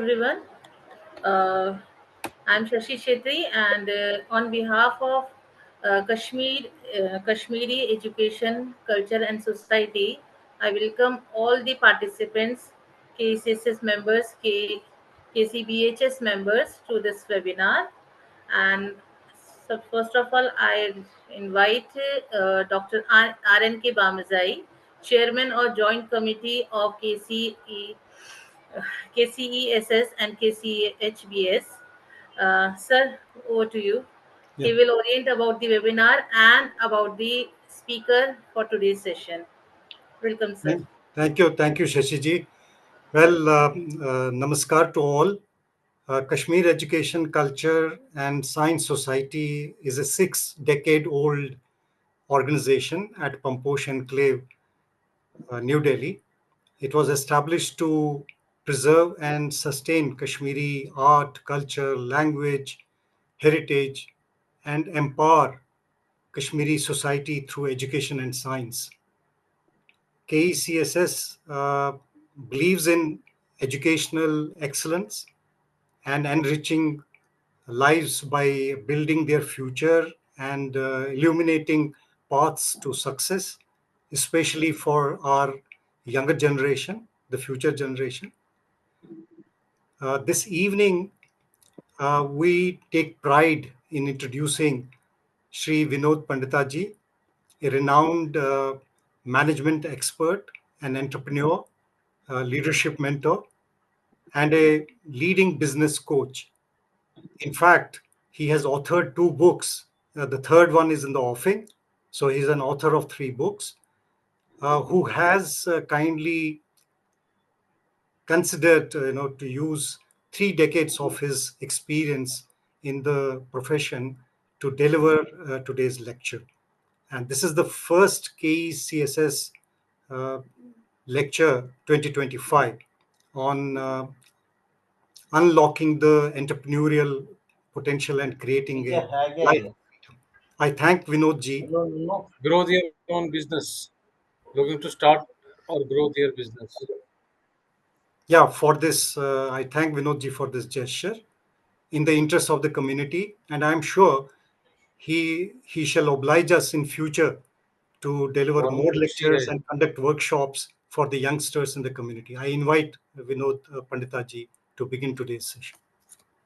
everyone. Uh, I'm Shashi Shetty, and on behalf of Kashmiri Education, Culture and Society, I welcome all the participants, KCSS members, KCBHS members to this webinar. And so first of all, I invite Dr. RNK Bamazai, Chairman or Joint Committee of KCESS and KCHBS. Sir, over to you. Yeah. He will orient about the webinar and about the speaker for today's session. Welcome, sir. Thank you, Shashiji. Well, namaskar to all. Kashmir Education, Culture and Science Society is a 6-decade-old organization at Pamposh Enclave, New Delhi. It was established to preserve and sustain Kashmiri art, culture, language, heritage, and empower Kashmiri society through education and science. KECSS believes in educational excellence and enriching lives by building their future and illuminating paths to success, especially for our younger generation, the future generation. This evening, we take pride in introducing Sri Vinod Panditaji, a renowned management expert, an entrepreneur, leadership mentor, and a leading business coach. In fact, he has authored 2 books. The third one is in the offing. So he's an author of 3 books who has kindly considered to use 3 decades of his experience in the profession to deliver today's lecture. And this is the first KECSS uh, lecture 2025 on unlocking the entrepreneurial potential and creating a life. I thank Vinod ji. Grow their own business. Looking to start or grow their business. Yeah, for this, I thank Vinod ji for this gesture in the interest of the community, and I'm sure he shall oblige us in future to deliver more lectures and conduct workshops for the youngsters in the community. I invite Vinod Panditaji to begin today's session.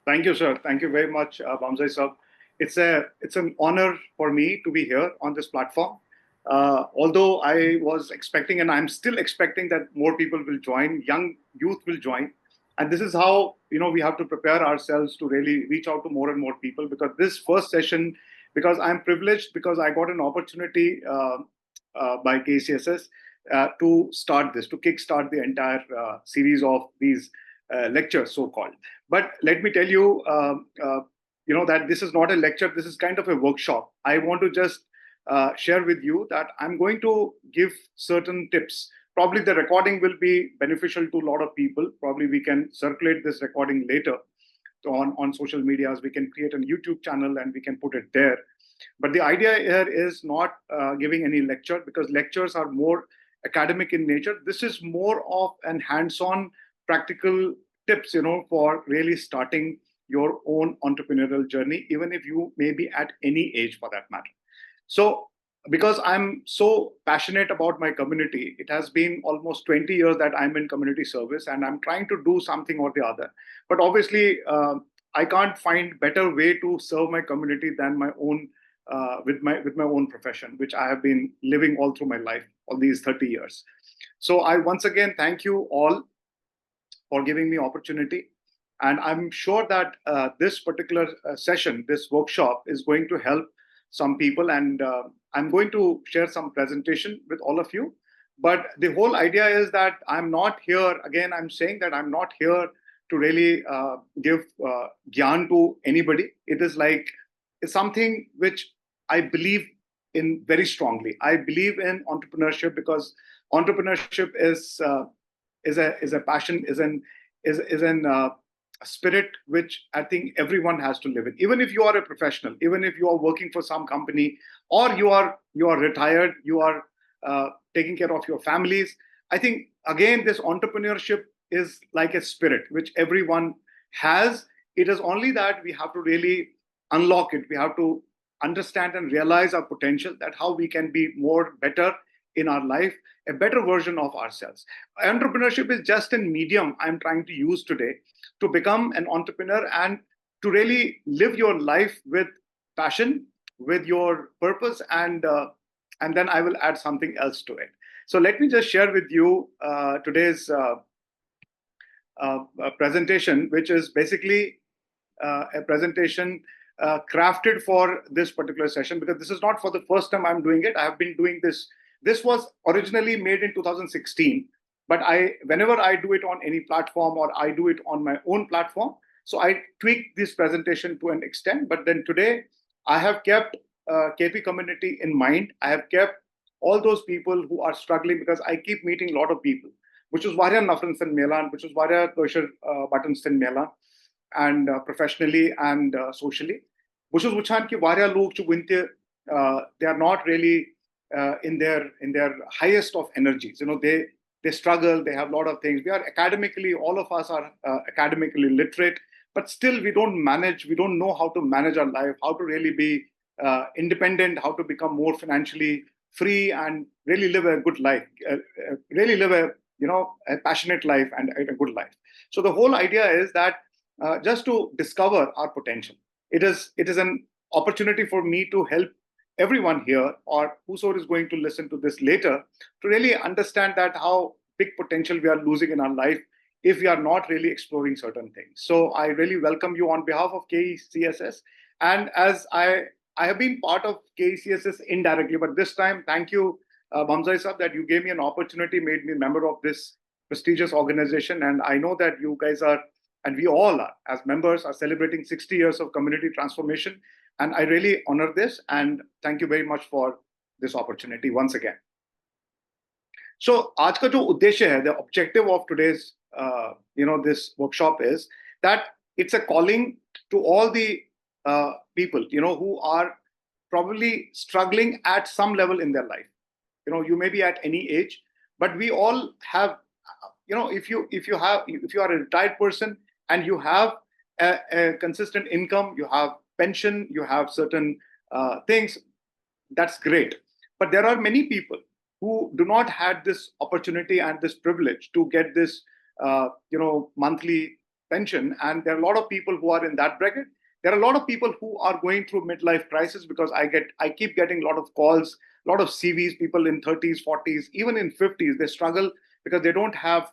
Thank you, sir. Thank you very much, Bamzai sir. It's an honor for me to be here on this platform. Although I was expecting, and I'm still expecting that more people will join, young youth will join, and this is how we have to prepare ourselves to really reach out to more and more people. Because this first session, because I'm privileged, because I got an opportunity by KCSS to start this, to kickstart the entire series of these lectures, so called. But let me tell you, that this is not a lecture. This is kind of a workshop. I want to just share with you that I'm going to give certain tips. Probably the recording will be beneficial to a lot of people. Probably we can circulate this recording later on social medias. We can create a YouTube channel and we can put it there. But the idea here is not giving any lecture, because lectures are more academic in nature. This is more of an hands-on practical tips, for really starting your own entrepreneurial journey, even if you may be at any age for that matter. So, because I'm so passionate about my community, it has been almost 20 years that I'm in community service, and I'm trying to do something or the other. But obviously, I can't find better way to serve my community than my own with my own profession, which I have been living all through my life, all these 30 years. So I once again thank you all for giving me opportunity. And I'm sure that this particular session, this workshop, is going to help some people. And I'm going to share some presentation with all of you. But the whole idea is that I'm not here, again, I'm saying that I'm not here to really give gyan to anybody. It is like, it's something which I believe in very strongly. I believe in entrepreneurship, because entrepreneurship is a passion, is an a spirit which I think everyone has to live in. Even if you are a professional, even if you are working for some company, or you are retired, you are taking care of your families. I think again this entrepreneurship is like a spirit which everyone has. It is only that we have to really unlock it. We have to understand and realize our potential, that how we can be more better in our life, a better version of ourselves. Entrepreneurship is just a medium I'm trying to use today to become an entrepreneur and to really live your life with passion, with your purpose, and then I will add something else to it. So let me just share with you today's presentation, which is basically a presentation crafted for this particular session, because this is not for the first time I'm doing it. I have been doing this. This was originally made in 2016, but whenever I do it on any platform or I do it on my own platform, so I tweak this presentation to an extent. But then today, I have kept KP community in mind. I have kept all those people who are struggling, because I keep meeting a lot of people, which is various nafran sin melan, which is various kosher buttons sin melan, and professionally and socially. Which is which ki various log chu winte, they are not really in their highest of energies. They struggle. They have a lot of things. We are academically, all of us are academically literate, but still we don't know how to manage our life, how to really be independent, how to become more financially free and really live a good life, really live a passionate life and a good life. So the whole idea is that just to discover our potential. It is an opportunity for me to help everyone here, or whosoever is going to listen to this later, to really understand that how big potential we are losing in our life if we are not really exploring certain things. So I really welcome you on behalf of KECSS. And as I have been part of KECSS indirectly, but this time, thank you, Bamzai Sahab, that you gave me an opportunity, made me a member of this prestigious organization. And I know that you guys are, and we all are, as members, are celebrating 60 years of community transformation. And I really honor this, and thank you very much for this opportunity once again. So, आज का जो उद्देश्य है, the objective of today's, this workshop is that it's a calling to all the people, who are probably struggling at some level in their life. You may be at any age, but we all have, if you are a retired person and you have a consistent income, you have pension, you have certain things, that's great. But there are many people who do not have this opportunity and this privilege to get this, monthly pension. And there are a lot of people who are in that bracket. There are a lot of people who are going through midlife crisis, because I keep getting a lot of calls, a lot of CVs, people in 30s, 40s, even in 50s, they struggle because they don't have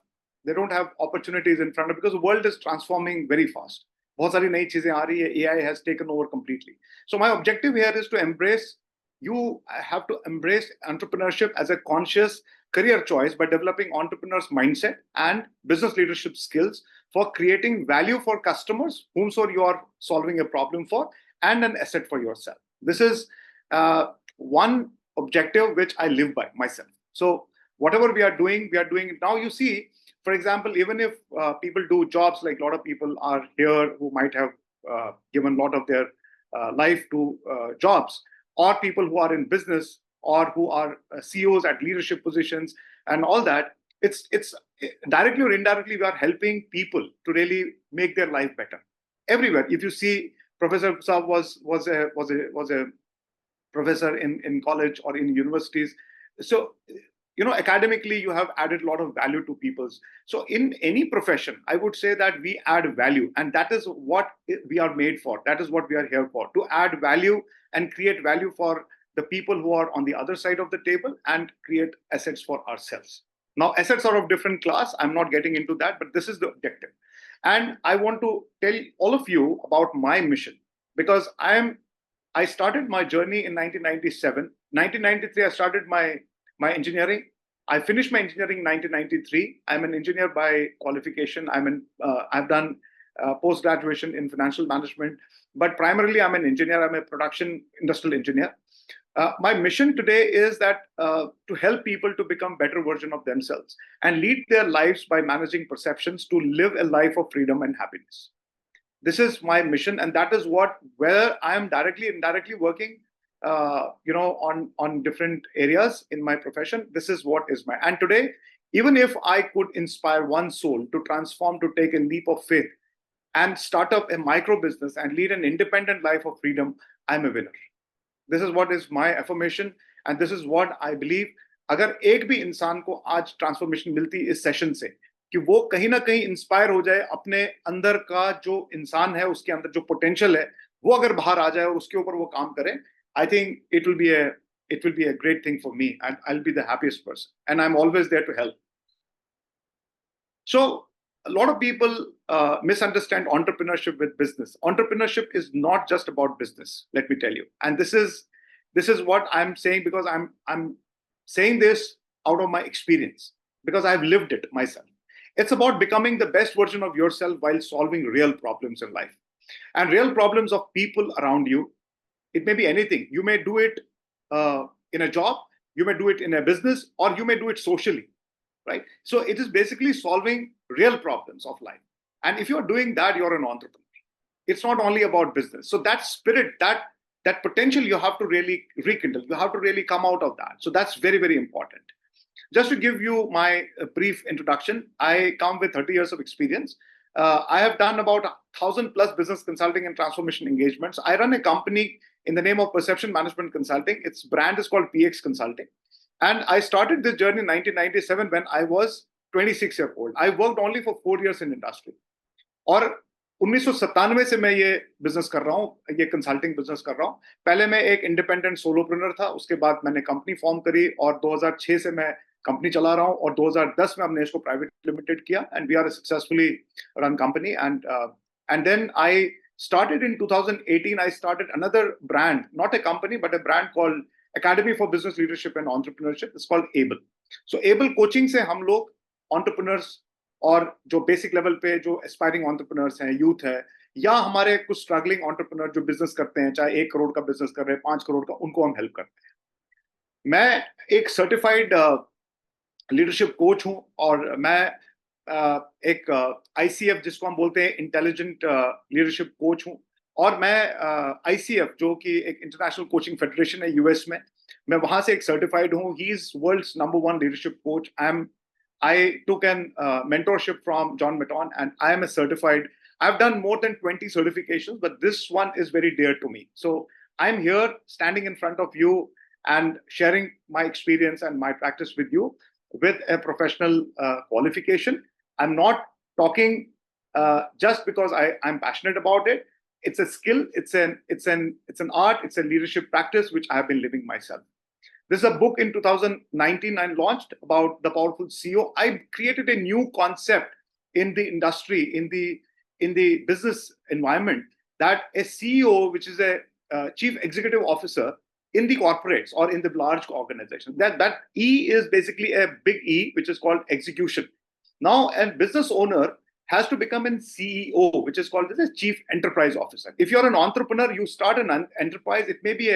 opportunities in front of, because the world is transforming very fast. बहुत सारी नई चीजें आ रही है, AI has taken over completely. So my objective here is to you have to embrace entrepreneurship as a conscious career choice by developing entrepreneurs' mindset and business leadership skills for creating value for customers, whomsoever you are solving a problem for, and an asset for yourself. This is one objective which I live by myself. So whatever we are doing now. You see, for example, even if people do jobs, like a lot of people are here who might have given a lot of their life to jobs, or people who are in business, or who are CEOs at leadership positions and all that, it's directly or indirectly, we are helping people to really make their life better everywhere. If you see, Professor Saab was a professor in college or in universities. So, academically, you have added a lot of value to people's. So in any profession, I would say that we add value, and that is what we are made for. That is what we are here for, to add value and create value for the people who are on the other side of the table, and create assets for ourselves. Now, assets are of different class. I'm not getting into that, but this is the objective. And I want to tell all of you about my mission, because I started my journey in 1997. 1993, I started my engineering. I finished my engineering in 1993. I'm an engineer by qualification. I've done post-graduation in financial management, but primarily I'm an engineer. I'm a production industrial engineer. My mission today is that to help people to become better version of themselves and lead their lives by managing perceptions to live a life of freedom and happiness. This is my mission, and that is where I am directly, indirectly working on different areas in my profession. This is what is and today Even if I could inspire one soul to transform, to take a leap of faith and start up a micro business and lead an independent life of freedom, I'm a winner. This is what is my affirmation, and this is what I believe. अगर एक भी इंसान को आज transformation मिलती इस session से कि वो कहीं ना कहीं इंस्पायर हो जाए, अपने अंदर का जो इंसान है उसके अंदर जो पोटेंशियल है वो अगर बाहर आ जाए और उसके ऊपर वो काम करे, I think it will be a great thing for me, and I'll be the happiest person, and I'm always there to help. So a lot of people misunderstand entrepreneurship with business. Entrepreneurship is not just about business, let me tell you. And this is what I'm saying, because I'm saying this out of my experience, because I've lived it myself. It's about becoming the best version of yourself while solving real problems in life. And real problems of people around you. It may be anything. You may do it in a job, you may do it in a business, or you may do it socially, right? So it is basically solving real problems of life. And if you're doing that, you're an entrepreneur. It's not only about business. So that spirit, that potential, you have to really rekindle. You have to really come out of that. So that's very, very important. Just to give you my brief introduction, I come with 30 years of experience. I have done about 1,000 plus business consulting and transformation engagements. I run a company in the name of Perception Management Consulting. Its brand is called PX Consulting. And I started this journey in 1997 when I was 26 years old. I worked only for 4 years in industry. और 1997 से मैं ये business कर रहा हूँ, ये consulting business कर रहा हूँ. पहले मैं एक इंडिपेंडेंट सोलोप्रेन्योर था, उसके बाद मैंने कंपनी फॉर्म करी और 2006 से मैं कंपनी चला रहा हूँ और 2010 में हमने इसको प्राइवेट लिमिटेड किया, and we are a successfully run company. And then I started in 2018. I started another brand, not a company, but a brand called Academy for Business Leadership and Entrepreneurship. It's called ABLE. So ABLE coaching से हम लोग entrepreneurs और जो basic level पे जो aspiring entrepreneurs हैं, youth है, या हमारे कुछ स्ट्रगलिंग एंटरप्रेन्योर जो बिजनेस करते हैं, चाहे 1 करोड़ का बिजनेस कर रहे हैं, 5 करोड़ का, उनको हम हेल्प करते हैं. मैं एक सर्टिफाइड लीडरशिप कोच हूं और मैं एक ICF जिसको हम बोलते हैं इंटेलिजेंट लीडरशिप कोच हूं, और मैं ICF जो कि एक इंटरनेशनल कोचिंग फेडरेशन है US में, मैं वहां से एक सर्टिफाइड हूं. He is world's number 1 leadership coach. I took an mentorship from John Maton, and I am a certified. I've done more than 20 certifications, but this one is very dear to me. So I'm here standing in front of you and sharing my experience and my practice with you with a professional qualification. I'm not talking just because I'm passionate about it. It's a skill. It's an art. It's a leadership practice which I have been living myself. This is a book in 2019 I launched about the powerful CEO. I created a new concept in the industry, in the business environment, that a CEO, which is a chief executive officer in the corporates or in the large organizations, that E is basically a big E, which is called execution. Now, a business owner has to become a CEO, which is called as a chief enterprise officer. If you're an entrepreneur, you start an enterprise. It may be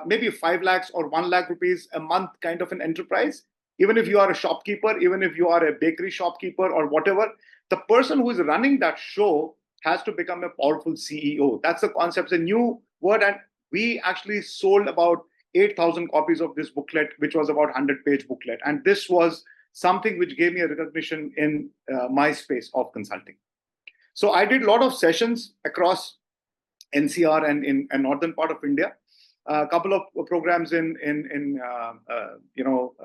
maybe 5 lakhs or 1 lakh rupees a month kind of an enterprise. Even if you are a shopkeeper, even if you are a bakery shopkeeper or whatever, the person who is running that show has to become a powerful CEO. That's the concept. It's a new word, and we actually sold about 8,000 copies of this booklet, which was about 100-page booklet. And this was something which gave me a recognition in my space of consulting. So I did a lot of sessions across NCR and in a northern part of India. A couple of programs in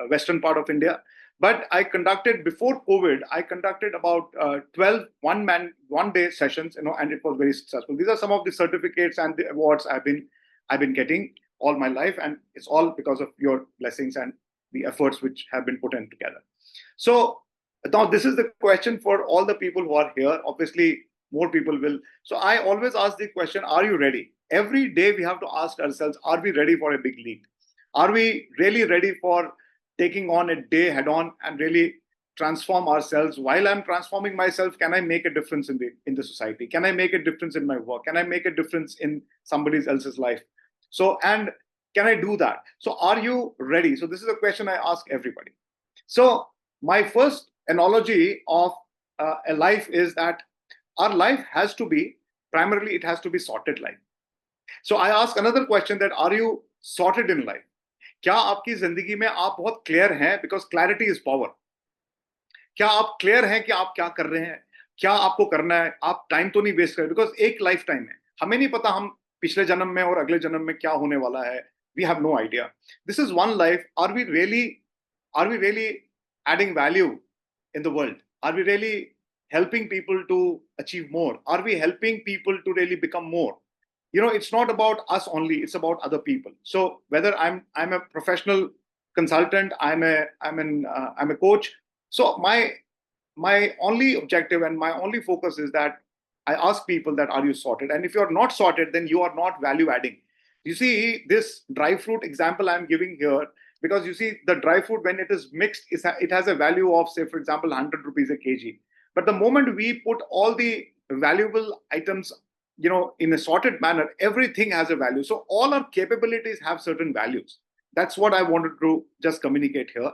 western part of India. But I conducted, before COVID, I conducted about 12 one-day sessions, and it was very successful. These are some of the certificates and the awards I've been getting all my life, and it's all because of your blessings and the efforts which have been put in together. So now this is the question for all the people who are here. Obviously, more people will. So I always ask the question, are you ready? Every day we have to ask ourselves, are we ready for a big leap? Are we really ready for taking on a day head on and really transform ourselves? While I'm transforming myself, can I make a difference in the society? Can I make a difference in my work? Can I make a difference in somebody else's life? So, and can I do that? So are you ready? So this is a question I ask everybody. So my first analogy of a life is that our life has to be, primarily it has to be sorted life. So I ask another question, that are you sorted in life? क्या आपकी जिंदगी में आप बहुत clear हैं? Because clarity is power. क्या आप clear हैं कि आप क्या कर रहे हैं, क्या आपको करना है? आप टाइम तो नहीं वेस्ट करें, बिकॉज एक लाइफ टाइम है, हमें नहीं पता हम पिछले जन्म में और अगले जन्म में क्या होने वाला है. We have no idea. This is one life. Are we really adding value in the world? Are we really helping people to achieve more? Are we helping people to really become more? It's not about us only, it's about other people. So whether I'm a professional consultant, I'm a coach. So my only objective and my only focus is that I ask people that, are you sorted? And if you're not sorted, then you are not value adding. You see, this dry fruit example I'm giving here, because you see, the dry fruit, when it is mixed, it has a value of, say, for example, 100 rupees a kg. But the moment we put all the valuable items, in a sorted manner, everything has a value. So all our capabilities have certain values. That's what I wanted to just communicate here,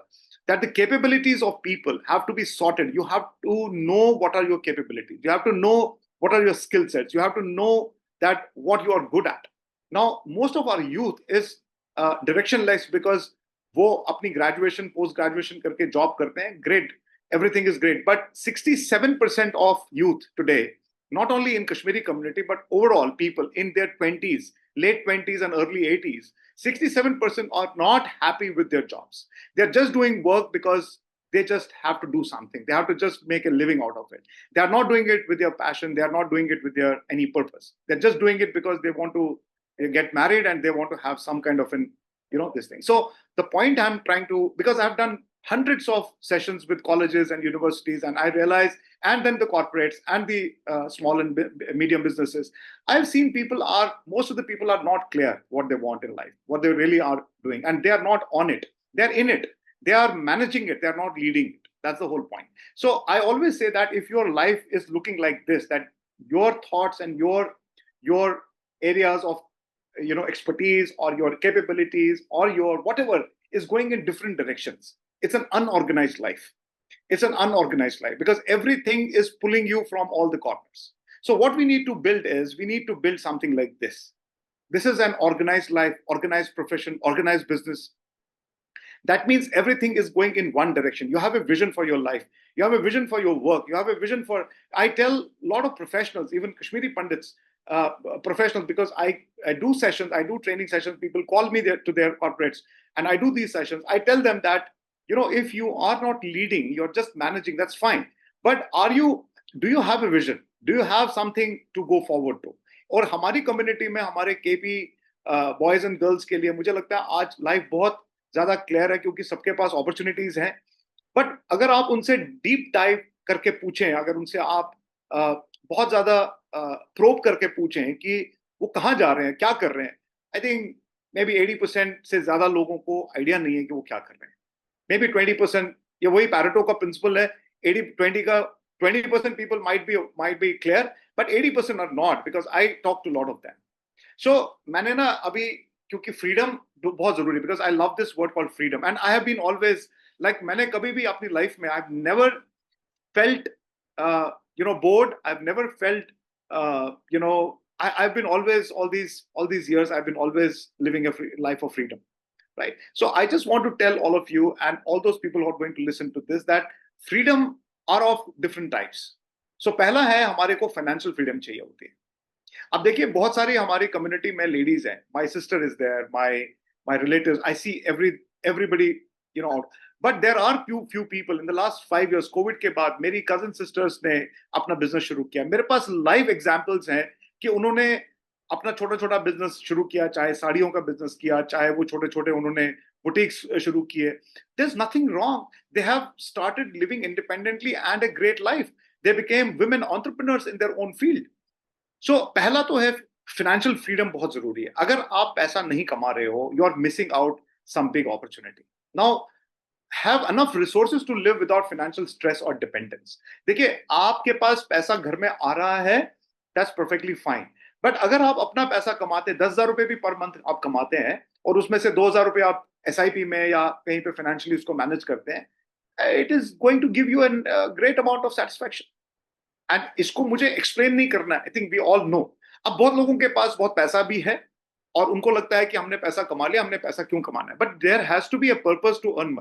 that the capabilities of people have to be sorted. You have to know what are your capabilities. You have to know what are your skill sets. You have to know that what you are good at. Now, most of our youth is directionless, because वो अपनी graduation post graduation करके job करते हैं, great, everything is great, but 67% of youth today, not only in Kashmiri community but overall people in their 20s, late 20s and early 80s, 67% are not happy with their jobs. They're just doing work because they just have to do something. They have to just make a living out of it. They are not doing it with their passion. They are not doing it with their any purpose. They're just doing it because they want to get married and they want to have some kind of an, this thing. So the point I'm trying to, because I've done hundreds of sessions with colleges and universities, and I realize, and then the corporates and the small and medium businesses, I've seen most of the people are not clear what they want in life, what they really are doing, and they are not on it. They're in it. They are managing it. They're not leading it. That's the whole point. So I always say that if your life is looking like this, that your thoughts and your areas of expertise or your capabilities or your whatever is going in different directions, it's an unorganized life. It's an unorganized life because everything is pulling you from all the corners. So what we need to build is, we need to build something like this. This is an organized life, organized profession, organized business. That means everything is going in one direction. You have a vision for your life. You have a vision for your work. You have a vision for, I tell a lot of professionals, even Kashmiri Pandits, professionals, because I do sessions, I do training sessions. People call me to their corporates and I do these sessions. I tell them that, if you are not leading, you're just managing, that's fine. But do you have a vision? Do you have something to go forward to? और हमारी community में हमारे KP boys and girls के लिए मुझे लगता है आज लाइफ बहुत ज्यादा क्लियर है, क्योंकि सबके पास अपॉर्चुनिटीज हैं. बट अगर आप उनसे डीप डाइव करके पूछें, अगर उनसे आप बहुत ज्यादा प्रोब करके पूछें कि वो कहाँ जा रहे हैं, क्या कर रहे हैं, आई थिंक मे बी 80% से ज्यादा लोगों को आइडिया नहीं है कि वो क्या कर रहे हैं. मे बी 20%, ये वही पैरेटो का प्रिंसिपल है, 80-20 का 20% people might be clear, but 80% are not, because I talk to a lot of them. So मैंने ना अभी, क्योंकि फ्रीडम बहुत जरूरी है, because I love this word called freedom, and I have been always like, मैंने कभी भी अपनी लाइफ में I've never felt bored. I've never felt I've been always all these years I've been always living a life of freedom, right? So I just want to tell all of you and all those people who are going to listen to this that freedom are of different types. So पहला है, हमारे को financial freedom चाहिए होती है. अब देखिए, बहुत सारी हमारी कम्युनिटी में लेडीज हैं. My sister is there, my relatives, I see everybody out. But there are few people in the last 5 years, Covid के बाद मेरी कजन सिस्टर्स ने अपना बिजनेस शुरू किया. मेरे पास लाइव एग्जांपल्स हैं कि उन्होंने अपना छोटा छोटा बिजनेस शुरू किया, चाहे साड़ियों का बिजनेस किया, चाहे वो छोटे छोटे उन्होंने बुटीक्स शुरू किए. There's nothing wrong. They have started living independently and a great life. They became women entrepreneurs in their own field. So पहला तो है financial freedom बहुत जरूरी है. अगर आप पैसा नहीं कमा रहे हो, you are missing out some big opportunity. Now have enough resources to live without financial stress or dependence. देखिए, आपके पास पैसा घर में आ रहा है, that's perfectly fine. बट अगर आप अपना पैसा कमाते, 10,000 रुपए भी पर मंथ आप कमाते हैं और उसमें से 2,000 रुपए आप SIP में या कहीं पे फाइनेंशियली उसको मैनेज करते हैं, it is going to give you a great amount of satisfaction. And इसको मुझे एक्सप्लेन नहीं करना है. I think we all know. अब बहुत लोगों के पास बहुत पैसा भी है और उनको लगता है कि हमने पैसा कमा लिया, हमने पैसा क्यों कमाना है. But there has to be a purpose to earn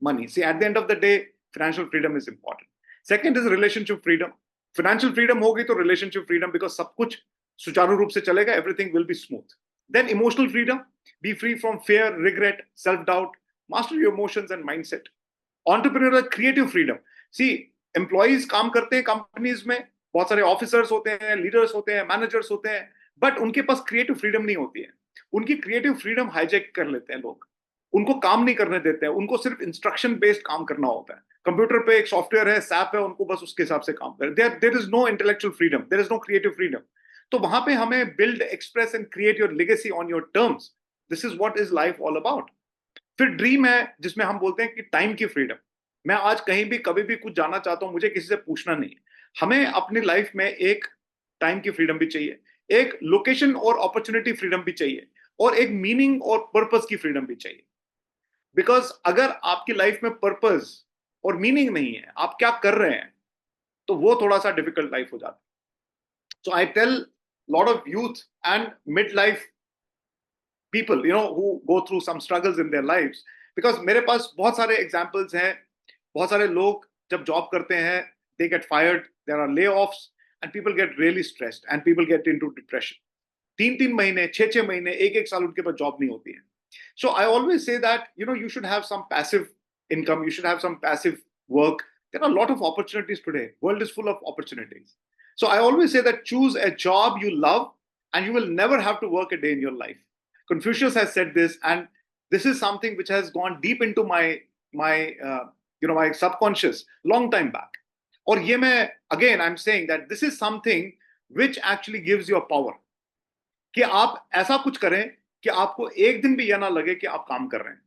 money. See, at the end of the day, financial freedom is important. Second is relationship freedom. Financial freedom होगी तो relationship freedom, because सब कुछ सुचारू रूप से चलेगा, everything will be smooth. Then emotional freedom, be free from fear, regret, self-doubt, master your emotions and mindset. Entrepreneurial creative freedom. See, employees काम करते हैं companies में, बहुत सारे ऑफिसर्स होते हैं, लीडर्स होते हैं, मैनेजर्स होते हैं, बट उनके पास क्रिएटिव फ्रीडम नहीं होती है. उनकी क्रिएटिव फ्रीडम हाईजैक कर लेते हैं लोग, उनको काम नहीं करने देते हैं, उनको सिर्फ इंस्ट्रक्शन बेस्ड काम करना होता है. कंप्यूटर पे एक सॉफ्टवेयर है, सैप है, उनको बस उसके हिसाब से काम करें. There is no intellectual freedom, there is no creative freedom. तो वहां पे हमें build, express and create your legacy on your terms. This is what is life all about. फिर ड्रीम है जिसमें हम बोलते हैं कि टाइम की फ्रीडम. मैं आज कहीं भी कभी भी कुछ जानना चाहता हूं, मुझे किसी से पूछना नहीं. हमें अपनी लाइफ में एक टाइम की फ्रीडम भी चाहिए, एक लोकेशन और अपॉर्चुनिटी फ्रीडम भी चाहिए, और एक मीनिंग और पर्पस की फ्रीडम भी चाहिए. बिकॉज अगर आपकी लाइफ में पर्पस और मीनिंग नहीं है, आप क्या कर रहे हैं, तो वो थोड़ा सा डिफिकल्ट लाइफ हो जाती है. So I tell lot of youth and mid life people, who go through some struggles in their lives, because मेरे पास बहुत सारे examples हैं. बहुत सारे लोग जब जॉब करते हैं, they get fired, there are layoffs, and people get really stressed and people get into depression. 3 महीने, 6 महीने, 1 साल उनके पास जॉब नहीं होती है. So I always say that, you should have some passive income, you should have some passive work. There are a lot of opportunities today. World is full of opportunities. So I always say that choose a job you love and you will never have to work a day in your life. Confucius has said this, and this is something which has gone deep into my subconscious long time back. और ये मैं, again I'm saying that this is something which actually gives you a power, कि आप ऐसा कुछ करें कि आपको एक दिन भी यह ना लगे कि आप काम कर रहे हैं.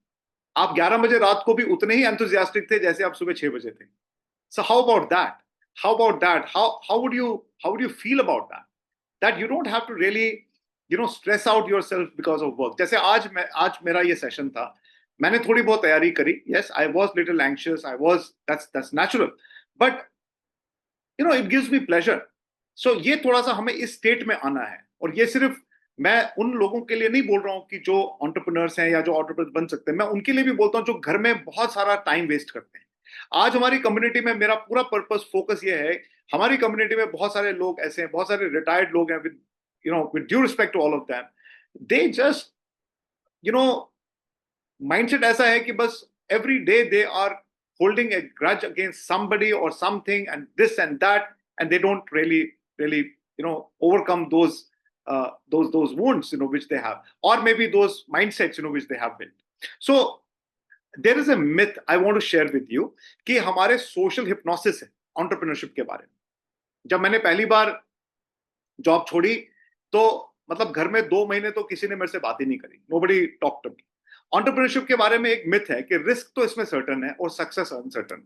आप 11 बजे रात को भी उतने ही enthusiastic थे जैसे आप सुबह 6 बजे थे. So how about that? How would you feel about that? That you don't have to really stress out yourself because of work. जैसे आज मेरा ये सेशन था, मैंने थोड़ी बहुत तैयारी करी. Yes, I was little anxious. That's natural. But it gives me pleasure. So ये थोड़ा सा हमें इस स्टेट में आना है. और ये सिर्फ मैं उन लोगों के लिए नहीं बोल रहा हूँ कि जो एंटरप्रेन्योर्स हैं या जो एंटरप्रेन्योर्स बन सकते हैं, मैं उनके लिए भी बोलता हूँ जो घर में बहुत सारा टाइम वेस्ट करते हैं. आज हमारी कम्युनिटी में मेरा पूरा पर्पस, फोकस ये है, हमारी कम्युनिटी में बहुत सारे लोग ऐसे हैं, बहुत सारे रिटायर्ड लोग हैं, with due respect to all of them, they just, mindset ऐसा है कि बस every day they are holding a grudge against somebody or something and this and that, and they don't really overcome those wounds which they have, or maybe those mindsets which they have built. So there is a myth I want to share with you कि हमारे social hypnosis है entrepreneurship के बारे में. जब मैंने पहली बार job छोड़ी तो मतलब घर में 2 महीने तो किसी ने मेरे से बात ही नहीं करी. Nobody talked to me. Entrepreneurship के बारे में एक myth है कि रिस्क तो इसमें सर्टन है और success uncertain.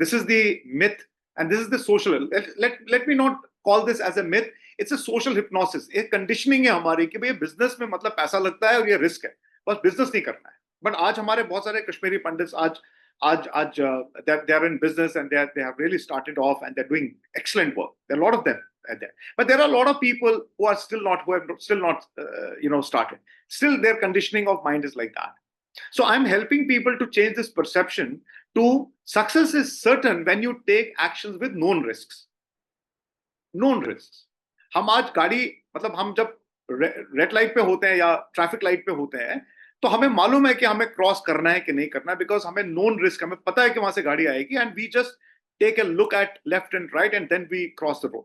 This is the myth and this is the social. Let me not call this as a myth. It's a social hypnosis. एक कंडीशनिंग है हमारी कि भाई बिजनेस में मतलब पैसा लगता है और ये रिस्क है, बस बिजनेस नहीं करना है. बट आज हमारे बहुत सारे कश्मीरी पंडित्स आज they are in business and they have really started off and they're doing excellent work. There are a lot of them there. But there are a lot of people who have still not started. Still their conditioning of mind is like that. So I'm helping people to change this perception to success is certain when you take actions with known risks. Known risks. हम आज गाड़ी मतलब हम जब red light पे होते हैं या ट्रैफिक लाइट पे होते हैं तो हमें मालूम है कि हमें क्रॉस करना है कि नहीं करना है, बिकॉज हमें नोन रिस्क, हमें पता है कि वहां से गाड़ी आएगी and we just take a look at left and right and then we cross the road.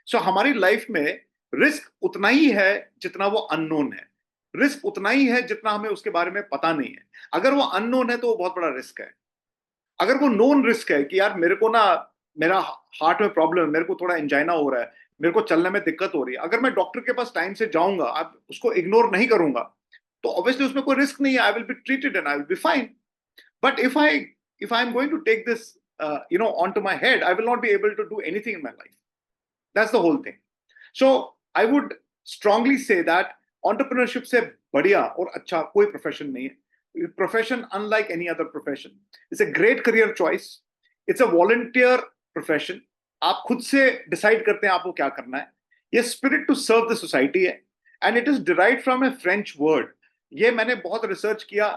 So हमारी लाइफ में रिस्क उतना ही है जितना वो अननोन है. रिस्क उतना ही है जितना हमें उसके बारे में पता नहीं है. अगर वो अननोन है तो वो बहुत बड़ा रिस्क है. अगर वो नोन रिस्क है कि यार मेरे को ना मेरा हार्ट में प्रॉब्लम है, मेरे को थोड़ा एंजाइना हो रहा है, मेरे को चलने में दिक्कत हो रही है, अगर मैं डॉक्टर के पास टाइम से जाऊंगा, आप उसको इग्नोर नहीं करूंगा, तो ऑब्वियसली उसमें कोई रिस्क नहीं है. I will be treated and I will be fine. But if I am going to take this on to my head, I will not be able to do anything in my life. That's the whole thing. So I would strongly say that entrepreneurship से बढ़िया और अच्छा कोई profession नहीं है. Profession unlike any other profession. It's a great career choice. It's a volunteer profession. आप खुद से डिसाइड करते हैं आपको क्या करना है. ये spirit to serve the society है and it is derived from a French word. ये मैंने बहुत रिसर्च किया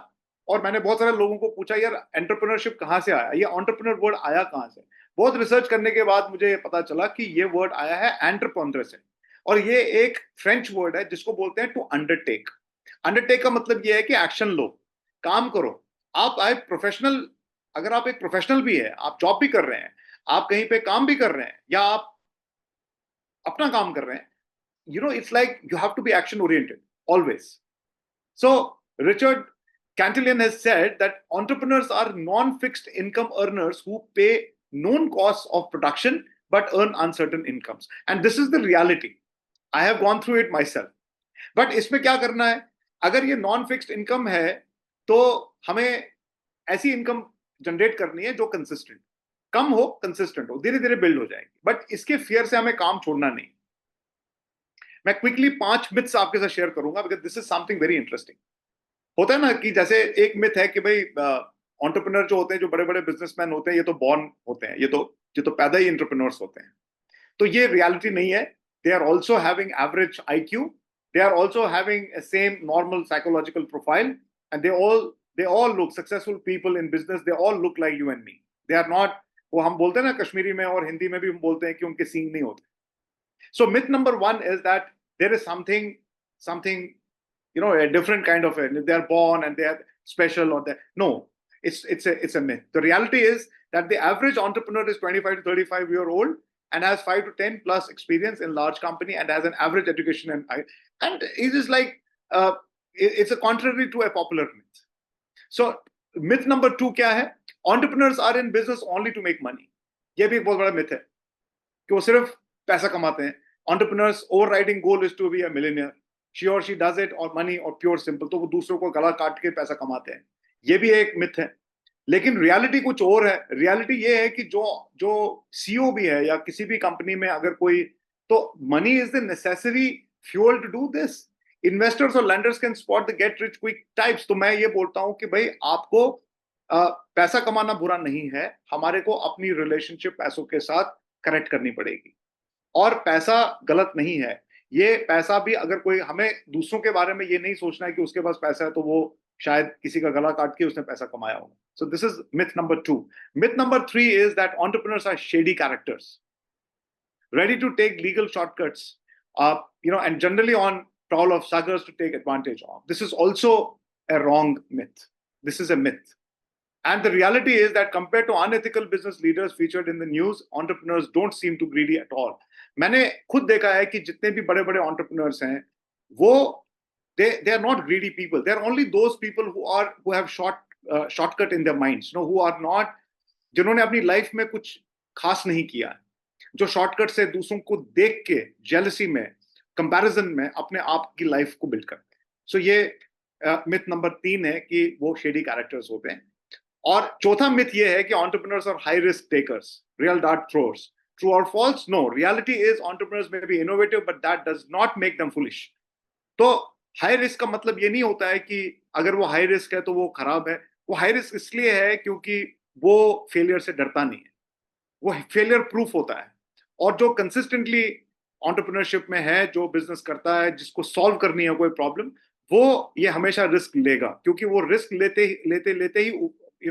और मैंने बहुत सारे लोगों को पूछा यार एंटरप्रेन्योरशिप कहाँ से आया, ये एंटरप्रेन्योर वर्ड आया कहाँ से। बहुत रिसर्च करने के बाद मुझे पता चला कि ये वर्ड आया है एंटरप्रेन्योर से, और ये एक फ्रेंच वर्ड है जिसको बोलते हैं टू अंडरटेक। अंडरटेक का मतलब ये है कि एक्शन लो, काम करो। आप एक प्रोफेशनल, अगर आप एक प्रोफेशनल भी है, आप जॉब भी कर रहे हैं, आप कहीं पे काम भी कर रहे हैं, या आप अपना काम कर रहे हैं, it's like you have to be action oriented always. So Richard Cantillon has said that entrepreneurs are non-fixed income earners who pay known costs of production but earn uncertain incomes, and this is the reality. I have gone through it myself. But इसमें क्या करना है, अगर ये non fixed income है तो हमें ऐसी इनकम जनरेट करनी है जो कंसिस्टेंट, कम हो कंसिस्टेंट हो, धीरे धीरे बिल्ड हो जाएगी, बट इसके फियर से हमें काम छोड़ना नहीं। मैं क्विकली 5 मिथ्स आपके साथ शेयर करूंगा because this is something very interesting. होता है ना कि जैसे एक मिथ है कि भाई एंटरप्रेन्योर जो होते हैं, जो बड़े बड़े बिजनेसमैन होते हैं, ये तो बॉर्न होते हैं, ये तो पैदा ही एंटरप्रेन्योर्स होते हैं। तो ये रियलिटी नहीं है। They are also having average IQ, they are also having a same normal psychological profile, and they all look successful people in business. They all look like you and me. They are not, वो हम बोलते हैं ना कश्मीरी में और हिंदी में भी हम बोलते हैं कि उनके सींग नहीं होते। So myth number 1 is that there is something a different kind of it. They are born and they are special, or that. No, it's a myth. The reality is that the average entrepreneur is 25 to 35-year-old and has 5 to 10 plus experience in large company and has an average education, and it is like it's a contrary to a popular myth. So myth number 2 क्या है? Entrepreneurs are in business only to make money. ये भी एक बहुत बड़ा myth है कि वो सिर्फ पैसा कमाते हैं। Entrepreneurs overriding goal is to be a millionaire. She or she does it or money or pure simple, तो वो दूसरों को गला काट के पैसा कमाते हैं। ये भी एक myth है। लेकिन रियलिटी कुछ और है। रियलिटी ये है कि जो CEO भी है या किसी भी कंपनी में अगर कोई, तो money is the necessary fuel to do this. Investors और lenders can spot the get rich quick types. तो मैं ये बोलता हूं कि भाई आपको पैसा कमाना बुरा नहीं है, हमारे को अपनी रिलेशनशिप पैसों के साथ करेक्ट करनी पड़ेगी। और पैसा गलत नहीं है। ये पैसा भी अगर कोई, हमें दूसरों के बारे में ये नहीं सोचना है कि उसके पास पैसा है तो वो शायद किसी का गला काट के उसने पैसा कमाया होगा। So this is myth number 2. Myth number 3 is that entrepreneurs are shady characters, ready to take legal shortcuts, and generally on prowl of suckers to take advantage of. This is also a wrong myth. This is a myth. And the reality is that compared to unethical business leaders featured in the news, entrepreneurs don't seem too greedy at all. मैंने खुद देखा है कि जितने भी बड़े बड़े entrepreneurs हैं, वो they are not greedy people. They are only those people who have shortcut in their minds, who are not, जिन्होंने अपनी लाइफ में कुछ खास नहीं किया, जो शॉर्टकट से दूसरों को देख के जेलसी में, कंपैरिजन में अपने आप की लाइफ को बिल्ड करते हैं। सो ये मिथ नंबर 3 है कि वो शेडी कैरेक्टर्स होते हैं। और चौथा मिथ ये है कि entrepreneurs are high risk takers, real dart throwers. True और false? No, reality is entrepreneurs may be innovative but that does not make them foolish. तो हाई रिस्क का मतलब ये नहीं होता है कि अगर वो हाई रिस्क है तो वो खराब है। वो हाई रिस्क इसलिए है क्योंकि वो फेलियर से डरता नहीं है, वो फेलियर प्रूफ होता है। और जो कंसिस्टेंटली एंटरप्रेन्योरशिप में है, जो बिजनेस करता है, जिसको सॉल्व करनी है कोई प्रॉब्लम, वो ये हमेशा रिस्क लेगा, क्योंकि वो रिस्क लेते ही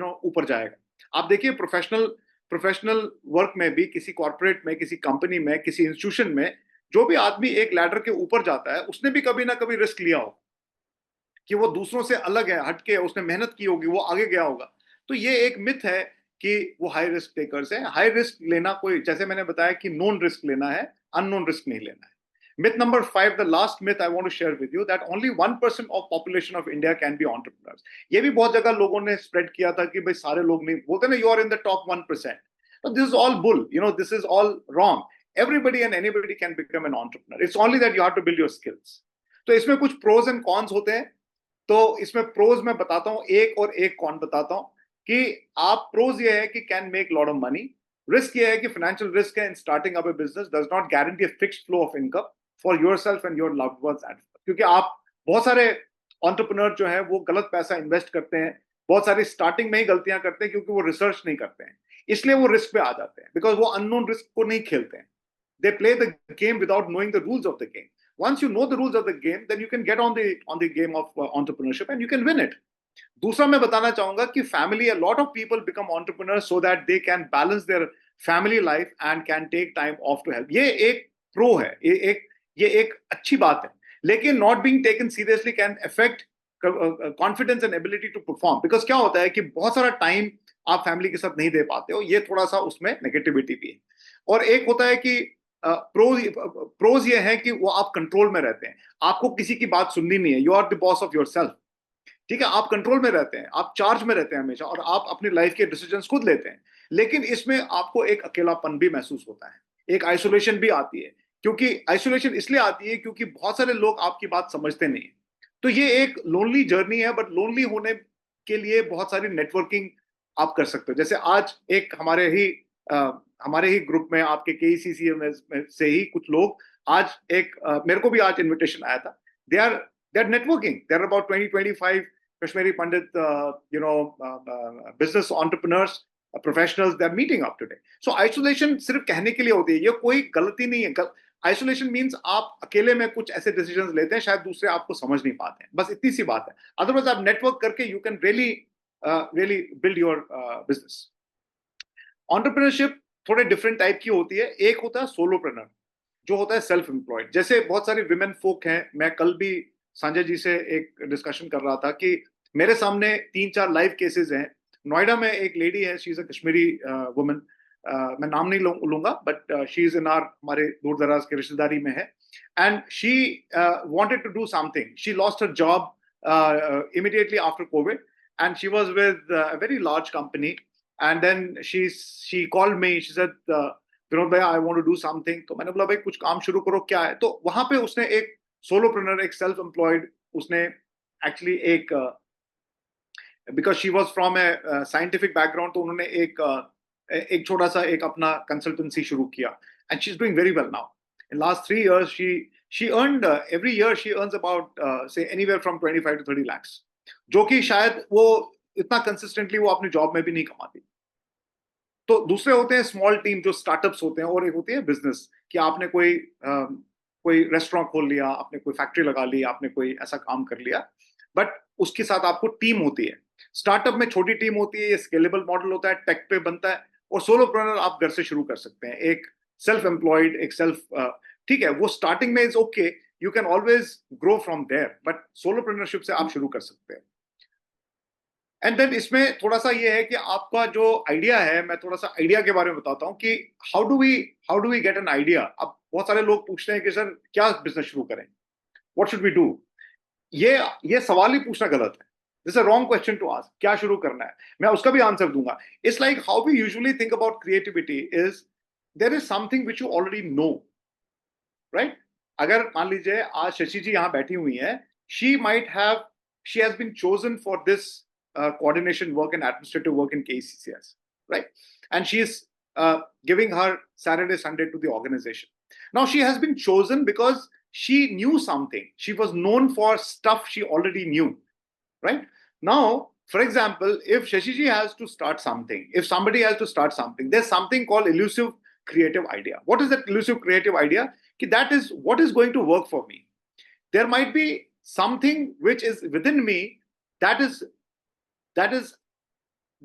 ऊपर जाएगा। आप देखिए प्रोफेशनल वर्क में भी, किसी कॉर्पोरेट में, किसी कंपनी में, किसी इंस्टीट्यूशन में, जो भी आदमी एक लैडर के ऊपर जाता है उसने भी कभी ना कभी रिस्क लिया हो कि वो दूसरों से अलग है, हटके, उसने मेहनत की होगी, वो आगे गया होगा। तो ये एक मिथ है कि वो हाई रिस्क टेकर्स हैं। हाई रिस्क लेना कोई, जैसे मैंने बताया कि नोन रिस्क लेना है, अननोन रिस्क नहीं लेना है। Myth number 5, the last myth I want to share with you, that only 1% of population of India can be entrepreneurs. ये भी बहुत जगह लोगों ने स्प्रेड किया था कि भाई सारे लोग नहीं, बोलते ना you are in the top 1%. So this is all bull, this is all wrong. Everybody and anybody can become an entrepreneur. It's only that you have to build your skills. तो इसमें कुछ pros and cons होते हैं। तो इसमें pros मैं बताता हूँ एक, और एक con बताता हूँ। कि आप, pros ये है कि can make lot of money. Risk ये है कि financial risk है in starting up a business, does not guarantee a fixed flow of income for yourself and your loved ones. क्योंकि आप, बहुत सारे एंटरप्रेन्योर जो है वो गलत पैसा इन्वेस्ट करते हैं, बहुत सारी स्टार्टिंग में ही गलतियां करते हैं क्योंकि वो रिसर्च नहीं करते हैं, इसलिए वो रिस्क पे आ जाते हैं, बिकॉज वो अननोन रिस्क को नहीं खेलते हैं। They play the game without knowing the rules of the game. Once you know the rules of the game, then you can get on the game of entrepreneurship and you can win it. दूसरा मैं बताना चाहूंगा कि family, a lot of people become entrepreneurs so that they can balance their family life and can take time off to help. ये एक pro है, ये एक अच्छी बात है, लेकिन not being taken seriously can affect confidence and ability to perform. Because क्या होता है कि बहुत सारा टाइम आप फैमिली के साथ नहीं दे पाते हो, ये थोड़ा सा उसमें नेगेटिविटी भी है। और एक होता है कि प्रोज ये है कि वो आप कंट्रोल में रहते हैं, आपको किसी की बात सुननी नहीं है, you are the boss of yourself. ठीक है, आप कंट्रोल में रहते हैं, आप चार्ज में रहते हैं हमेशा, और आप अपनी लाइफ के डिसीजंस खुद लेते हैं। लेकिन इसमें आपको एक अकेलापन भी महसूस होता है, एक आइसोलेशन भी आती है, क्योंकि आइसोलेशन इसलिए आती है क्योंकि बहुत सारे लोग आपकी बात समझते नहीं। तो ये एक लोनली जर्नी है, बट लोनली होने के लिए बहुत सारी नेटवर्किंग आप कर सकते हो। जैसे आज एक हमारे ही ग्रुप में, आपके केईसीसी में से ही कुछ लोग, आज एक मेरे को भी आज इनविटेशन आया था, they are networking. There are about 20-25 Kashmiri Pandit, business entrepreneurs, professionals. They're meeting up today. So isolation सिर्फ कहने के लिए होती है, ये कोई गलती नहीं है। Isolation means आप अकेले में कुछ ऐसे decisions लेते हैं, शायद दूसरे आपको समझ नहीं पाते हैं, बस इतनी सी बात है। Otherwise आप network करके you can really build your business. Entrepreneurship थोड़े different type की होती है। एक होता है solopreneur, जो होता है सेल्फ एम्प्लॉयड। जैसे बहुत सारे विमेन फोक हैं, मैं कल भी संजय जी से एक डिस्कशन कर रहा था कि मेरे सामने 3-4 लाइव केसेस हैं। नोएडा में एक लेडी है, she is a Kashmiri woman, मैं नाम नहीं लूंगा, but she is in our, हमारे दूर दराज के रिश्तेदारी में है, and she wanted to do something. She lost her job immediately after Covid, and she was with a very large company, and then she called me, she said, Vinod bhai, I want to do something. तो मैंने बोला, भाई कुछ काम शुरू करो, क्या है? तो वहां पे उसने एक सोलोप्रेन्योर, एक सेल्फ एम्प्लॉयड, उसने एक्चुअली एक, because she was from A scientific background, तो उन्होंने एक छोटा सा एक अपना कंसल्टेंसी शुरू किया, and she is doing very well now. In last 3 years she earned, every year she earns about say anywhere from 25 to 30 lakhs, जो कि शायद वो इतना कंसिस्टेंटली वो अपनी जॉब में भी नहीं कमाती। तो दूसरे होते हैं स्मॉल टीम, जो स्टार्टअप्स होते हैं, और एक होती है बिजनेस, कि आपने कोई रेस्टोरेंट खोल लिया, आपने कोई फैक्ट्री लगा ली, आपने कोई ऐसा काम कर लिया, बट उसके साथ आपको टीम होती है। स्टार्टअप में छोटी टीम होती है, ये स्केलेबल मॉडल होता है, टेक पे बनता है, और सोलोप्रेन्योर आप घर से शुरू कर सकते हैं। एक सेल्फ एम्प्लॉयड, एक ठीक है, वो स्टार्टिंग में is okay, you can always grow from there, but solopreneurship से आप शुरू कर सकते हैं। एंड देन इसमें थोड़ा सा ये है कि आपका जो आइडिया है, मैं थोड़ा सा आइडिया के बारे में बताता हूँ कि how do we get an idea. अब बहुत सारे लोग पूछते हैं कि सर क्या बिजनेस शुरू करें, व्हाट शुड वी डू। ये सवाल ही पूछना गलत है, this is a wrong question to ask. क्या शुरू करना है, मैं उसका भी आंसर दूंगा। It's like how we usually think about creativity is, there is something which you already know, right. अगर मान लीजिए आज शशि जी यहाँ बैठी हुई है, she has been chosen for this coordination work and administrative work in KCCS, right? And she is giving her Saturday, Sunday to the organization. Now she has been chosen because she knew something. She was known for stuff she already knew, right? Now, for example, if Shashiji has to start something, if somebody has to start something, there's something called elusive creative idea. What is that elusive creative idea? That is what is going to work for me. There might be something which is within me that is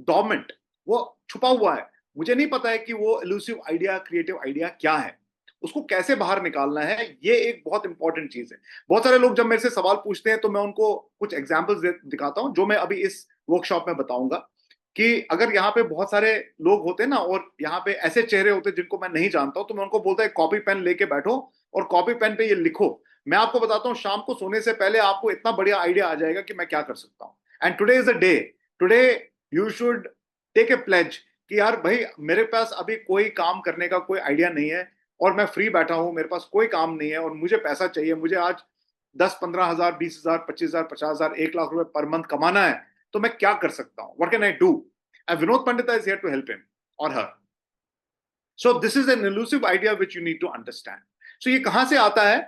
dormant, वो छुपा हुआ है, मुझे नहीं पता है कि वो elusive आइडिया, क्रिएटिव आइडिया क्या है, उसको कैसे बाहर निकालना है। ये एक बहुत इंपॉर्टेंट चीज है। बहुत सारे लोग जब मेरे से सवाल पूछते हैं तो मैं उनको कुछ एग्जांपल्स दिखाता हूं, जो मैं अभी इस वर्कशॉप में बताऊंगा। कि अगर यहाँ पे बहुत सारे लोग होते हैं ना, और यहाँ पे ऐसे चेहरे होते हैं जिनको मैं नहीं जानता हूं, तो मैं उनको बोलता है कॉपी पेन लेके बैठो और कॉपी पेन पे ये लिखो। मैं आपको बताता हूँ, शाम को सोने से पहले आपको इतना बढ़िया आइडिया आ जाएगा कि मैं क्या कर सकता हूँ। And today is a day, today you should take a pledge कि यार भाई, मेरे पास अभी कोई काम करने का कोई आइडिया नहीं है, और मैं फ्री बैठा हूं, मेरे पास कोई काम नहीं है, और मुझे पैसा चाहिए, मुझे आज 10-15 हजार, 20 हजार, 25 हजार, 50 हजार, 1 लाख रुपए पर मंथ कमाना है, तो मैं क्या कर सकता हूं, what can I do. And Vinod Pandita is here to help him और her. So this is an illusive idea which you need to understand. सो ये कहां से आता है?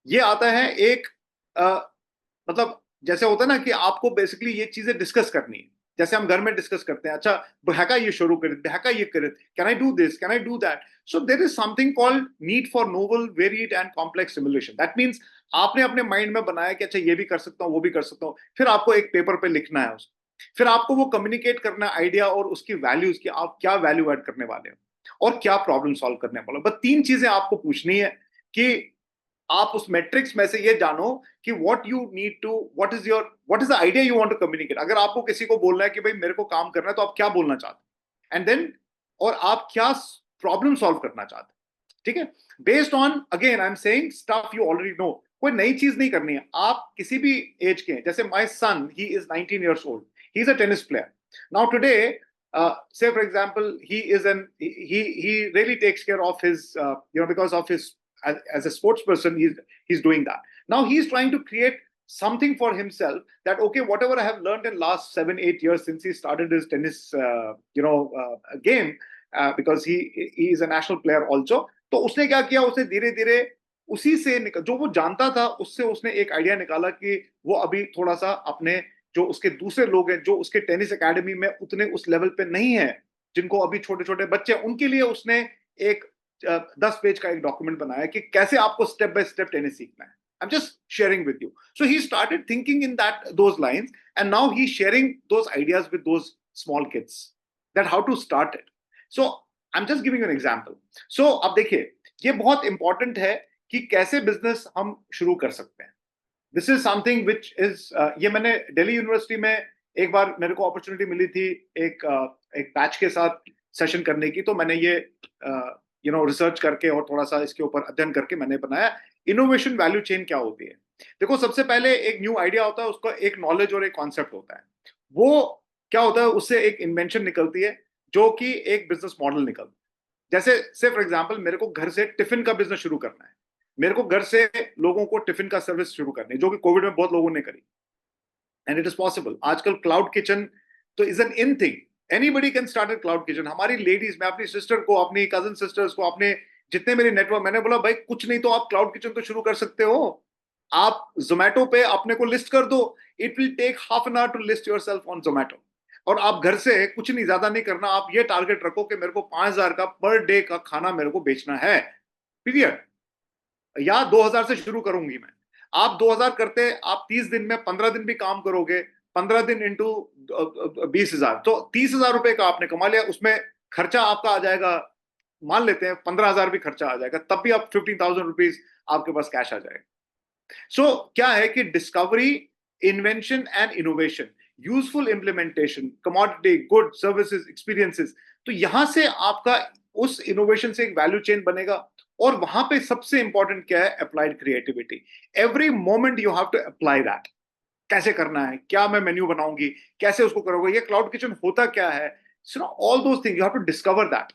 ये आता है एक मतलब जैसे होता है ना कि आपको बेसिकली ये चीजें डिस्कस करनी है, जैसे हम घर में डिस्कस करते हैं, अच्छा बहका ये शुरू करे, बहका ये करे, can I do this, can I do that. So there is something called need for novel, varied and complex simulation. That means आपने अपने माइंड में बनाया कि अच्छा ये भी कर सकता हूँ, वो भी कर सकता हूँ, फिर आपको एक पेपर पे लिखना है उसको, फिर आपको वो कम्युनिकेट करना आइडिया और उसकी वैल्यूज की, आप क्या वैल्यू ऐड करने वाले हो और क्या प्रॉब्लम सॉल्व करने वाले हो। बस 3 चीजें आपको पूछनी है कि आप उस मैट्रिक्स में से ये जानो कि what you need to, what is the idea you want to communicate. अगर आपको किसी को बोलना है कि भाई मेरे को काम करना है, तो आप क्या बोलना चाहते हैं, एंड देन और आप क्या प्रॉब्लम सॉल्व करना चाहते हैं, ठीक है। Based on, again I am saying stuff you already no, कोई नई चीज नहीं करनी है। आप किसी भी एज के हैं, जैसे my son, he is 19 years old, he is a tennis player now today, say for example, he really takes care of his because of his, as a sports person, he's doing that. Now he's trying to create something for himself, that okay, whatever I have learned in last 7-8 years since he started his tennis game, because he is a national player also. तो उसने क्या किया, उसने धीरे धीरे उसी से जो वो जानता था उससे उसने एक आइडिया निकाला कि वो अभी थोड़ा सा अपने, जो उसके दूसरे लोग हैं जो उसके टेनिस एकेडमी में उतने उस लेवल पे नहीं है, जिनको अभी छोटे छोटे बच्चे, उनके लिए उसने एक 10 पेज का एक डॉक्यूमेंट बनाया कि कैसे आपको स्टेप बाय स्टेप टेनिस सीखना है। I'm just sharing with you. So he started thinking in those lines, and now he's sharing those ideas with those small kids, that how to start it. So I'm just giving you an example. So अब देखिए, ये बहुत important है कि कैसे business हम शुरू कर सकते हैं। This is something which is, ये मैंने दिल्ली यूनिवर्सिटी में एक बार मेरे को अपॉर्चुनिटी मिली थी एक बैच के साथ सेशन करने की, तो मैंने ये रिसर्च करके और थोड़ा सा इसके ऊपर अध्ययन करके मैंने बनाया इनोवेशन वैल्यू चेन क्या होती है। देखो, सबसे पहले एक न्यू आइडिया होता है, उसका एक नॉलेज और एक कॉन्सेप्ट होता है। वो क्या होता है, उससे एक इन्वेंशन निकलती है जो कि एक बिजनेस मॉडल निकलता है। जैसे से फॉर एग्जांपल, मेरे को घर से टिफिन का बिजनेस शुरू करना है, मेरे को घर से लोगों को टिफिन का सर्विस शुरू करनी है, जो कि कोविड में बहुत लोगों ने करी, एंड इट इज पॉसिबल। आजकल क्लाउड किचन तो is an in thing, anybody can start a cloud kitchen. हमारी लेडीज, मैं अपनी सिस्टर को, अपनी कजन सिस्टर्स को, अपने जितने मेरे नेटवर्क, मैंने बोला भाई कुछ नहीं तो आप क्लाउड किचन तो शुरू कर सकते हो। आप जोमेटो पे अपने को लिस्ट कर दो, it will take half an hour to list yourself on Zomato. और आप घर से कुछ नहीं, ज्यादा नहीं करना, आप ये टारगेट रखो कि मेरे को 5,000 का पर डे का खाना मेरे को बेचना है, पीरियड। या 2,000 से शुरू करूंगी मैं। आप 2,000 करते, आप 30 दिन में 15 दिन भी काम करोगे, 15 दिन इंटू 20,000, तो 30,000 रुपए का आपने कमा लिया। उसमें खर्चा आपका आ जाएगा, मान लेते हैं 15,000 भी खर्चा आ जाएगा, तब भी आप 15,000 रुपीज आपके पास कैश आ जाएगा। सो क्या है कि discovery, invention and innovation, useful implementation, commodity, good, services, experiences, तो यहां से आपका उस इनोवेशन से एक वैल्यू चेन बनेगा। और वहां पे सबसे इंपॉर्टेंट क्या है, applied creativity. Every moment you have to apply that. कैसे करना है, क्या मैं मेन्यू बनाऊंगी, कैसे उसको करोगे, ये क्लाउड किचन होता क्या है, all those things you have to discover that.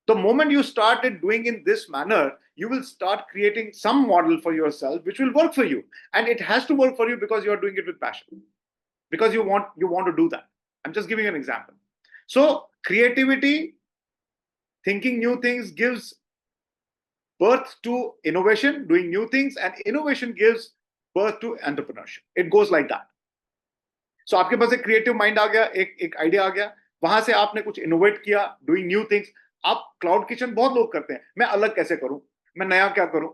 The moment you started doing in this manner, you will start creating some model for yourself which will work for you, and it has to work for you because you are doing it with passion, because you want to do that. I'm just giving an example. So creativity, thinking new things, gives birth to innovation, doing new things, and innovation gives birth to entrepreneurship. It goes like that. So आपके पास एक creative mind आ गया, एक idea आ गया, वहां से आपने कुछ innovate किया, डूइंग न्यू थिंग्स। आप क्लाउड किचन बहुत लोग करते हैं, मैं अलग कैसे करूं, मैं नया क्या करूं,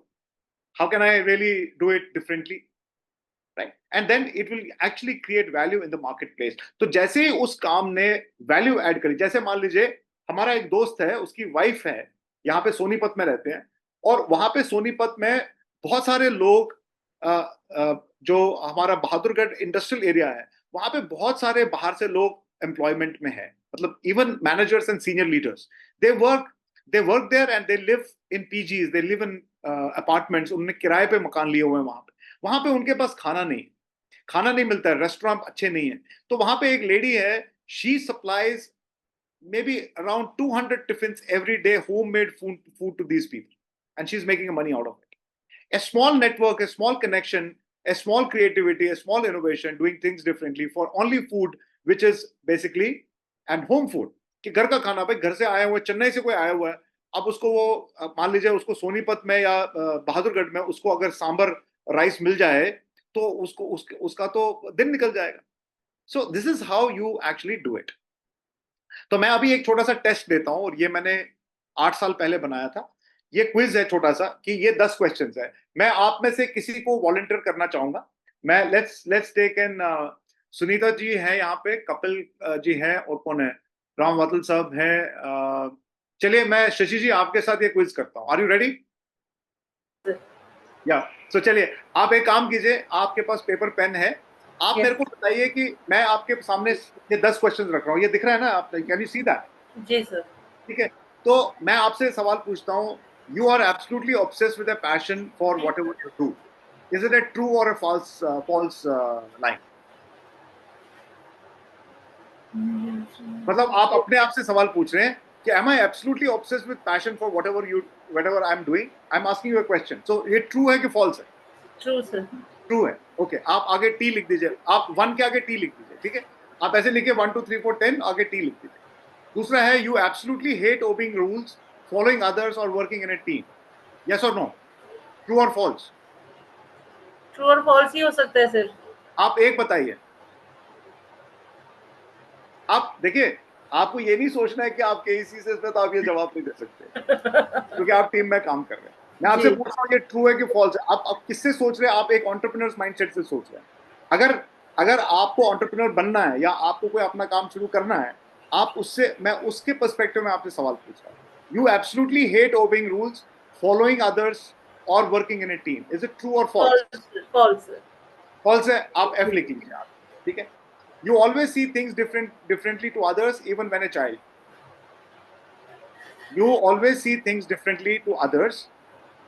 how can I really do it differently, right? And then it will actually create value in the marketplace. तो जैसे ही उस काम ने वैल्यू ऐड करी, जैसे मान लीजिए हमारा एक दोस्त है, उसकी वाइफ है, यहाँ पे सोनीपत में रहते हैं, और वहां पे सोनीपत में बहुत सारे लोग, जो हमारा बहादुरगढ़ इंडस्ट्रियल एरिया है, वहां पे बहुत सारे बाहर से लोग एम्प्लॉयमेंट में है, मतलब even managers and senior leaders, they work there and they live in PGs, they live in apartments, उन्होंने किराए पे मकान लिए हुए हैं। वहां पे उनके पास खाना नहीं मिलता है, रेस्टोरेंट अच्छे नहीं है। तो वहां पे एक लेडी है, she supplies maybe around 200 tiffins every day, homemade food to these people, and she's making money out of it. A small network, a small connection, a small creativity, a small innovation, doing things differently for only food, which is basically and home food, कि घर का खाना। भाई घर से आया हुआ, चेन्नई से कोई आया हुआ है, अब उसको वो मान लीजिए उसको सोनीपत में या बहादुरगढ़ में उसको अगर सांबर राइस मिल जाए तो उसका तो दिन निकल जाएगा। सो this is how you actually do it. तो मैं अभी एक छोटा सा टेस्ट देता हूं, और ये मैंने 8 साल पहले बनाया था। ये क्विज है छोटा सा, कि ये 10 क्वेश्चन है, मैं आप में से किसी को वॉलंटियर करना चाहूंगा। मैं let's take an Sunita ji है यहाँ पे, कपिल जी है, और कौन है, राम वातल साहब है। चलिए मैं शशि जी आपके साथ ये क्विज करता हूँ। Are you ready? या सो चलिए आप एक काम कीजिए, आपके पास पेपर पेन है, आप Yes. मेरे को बताइए कि मैं आपके सामने ये 10 क्वेश्चन रख रहा हूँ, ये दिख रहा है ना आप, कैन यू सी दैट? जी सर। ठीक है, तो मैं आपसे सवाल पूछता हूँ, you are absolutely obsessed with a passion for whatever you do, is it a true और अ फॉल्स लाइन? मतलब आप अपने आप से सवाल पूछ रहे हैं कि am I absolutely obsessed with passion for whatever I'm doing? I'm asking you a question. So ये true है कि false है? True sir. ट्रू है। ओके, आप आगे टी लिख दीजिए, आप 1 के आगे टी लिख दीजिए, ठीक है? आप ऐसे लिखिए 1 2 3 4 10 आगे टी लिख दीजिए। दूसरा है, you absolutely hate obeying rules, following others और working in a team, yes और नो? ट्रू और फॉल्स? ट्रू और फॉल्स ही हो सकता है सर। आप एक बताइए। आप देखिए, आपको ये नहीं सोचना है कि आप केईसी से तो आप ये जवाब नहीं दे सकते क्योंकि आप टीम में काम कर रहे हैं। मैं आपसे जी। पूछ रहा हूँ ये ट्रू है कि फॉल्स है? आप किससे सोच रहे हैं? आप एक एंटरप्रेन्योर्स माइंडसेट से सोच रहे हैं। अगर अगर आपको एंटरप्रेन्योर बनना है या आपको कोई अपना काम शुरू करना है, आप उससे, मैं उसके पर्सपेक्टिव में आपसे सवाल पूछ रहा हूँ। You absolutely hate obeying rules, following others और working in a team, is it true और false? False false sir. False है, आप एफ लिख लीजिए आप, ठीक है? You always see things differently to others even when a child, you always see things differently to others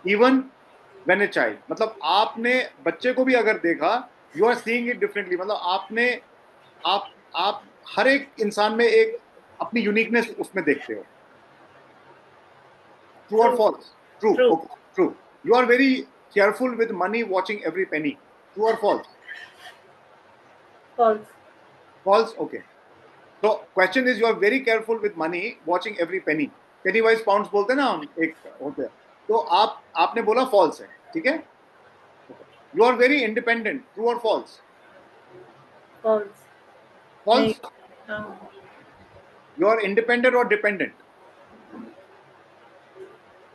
even when a child, मतलब आपने बच्चे को भी अगर देखा, you are seeing it differently, मतलब आपने आप हर एक इंसान में एक अपनी यूनिकनेस उसमें देखते हो। ट्रू और true. False? True, true. Okay true. You are very careful with money, watching every penny, true और फॉल्स? फॉल्स। False, okay. तो question is, you are very careful with money, watching every penny, Penney wise pounds बोलते हैं ना हम, एक होते हैं, तो आपने बोला फॉल्स है, ठीक है? You are very independent, true और फॉल्स? फॉल्स। नहीं। फॉल्स। यू आर इंडिपेंडेंट और डिपेंडेंट?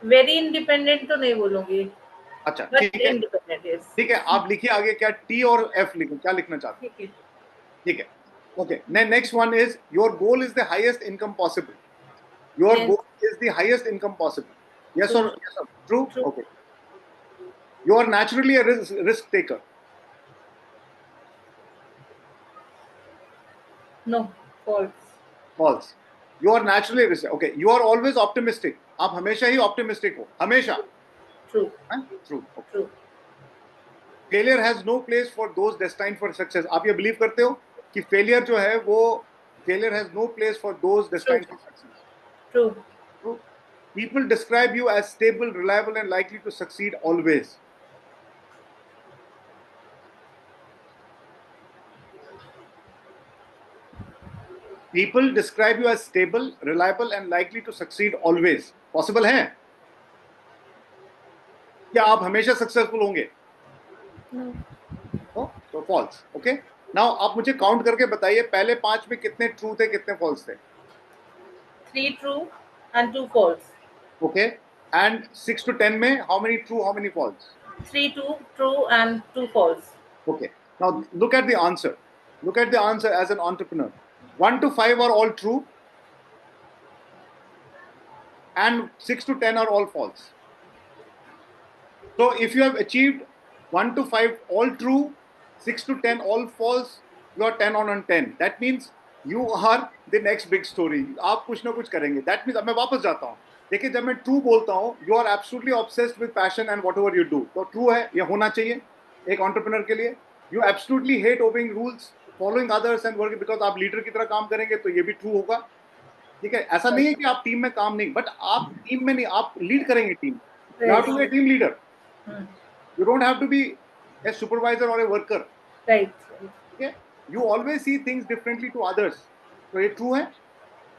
वेरी इंडिपेंडेंट तो नहीं बोलूंगी, अच्छा बट ठीक है, इंडिपेंडेंट। यस। ठीक है, आप लिखिए आगे, क्या टी और एफ लिखूं, क्या लिखना चाहते हैं? ठीक है। ठीक है, okay. Next one is, your goal is the highest income possible, your Yes. Goal is the highest income possible, yes True. और true? True. Okay. You are naturally a risk taker? No. False. False. You are naturally risk, okay. You are always optimistic, आप हमेशा ही optimistic हो, हमेशा? True. True, okay. True. Failure has no place for those destined for success, आप ये believe करते हो कि फेलियर जो है वो, failure has no place for those destined for success? True. True. People describe you as stable, reliable, and likely to succeed always. People describe you as stable, reliable, and likely to succeed always. Possible है क्या आप हमेशा successful होंगे? No. तो false, okay. Now आप मुझे count करके बताइए, पहले 5 में कितने ट्रू थे, कितने फॉल्स थे? 3 true and 2 false. Okay, and 6 to 10 में how many true, how many false? 3 2 true and 2 false. Okay, now look at the answer. Look at the answer as an entrepreneur. 1 to 5 are all true, and 6 to 10 are all false. So if you have achieved 1 to 5 all true, 6 to 10 all false, you are 10 on 10. That means you are the next big story. आप कुछ ना कुछ करेंगे. That means अब मैं वापस जाता हूँ. देखिए, जब मैं ट्रू बोलता हूँ, you are absolutely obsessed with passion and whatever you do. तो ट्रू है, ये होना चाहिए एक एंटरप्रेन्योर के लिए. You absolutely hate obeying rules, following others and working, because आप लीडर की तरह काम करेंगे तो ये भी ट्रू होगा. ठीक है, ऐसा नहीं है कि आप टीम में काम नहीं, बट आप टीम में नहीं, आप लीड करेंगे team. You have to be a team leader. You don't have to be a supervisor or a worker. Right. Okay? You always see things differently to others. So ये true है.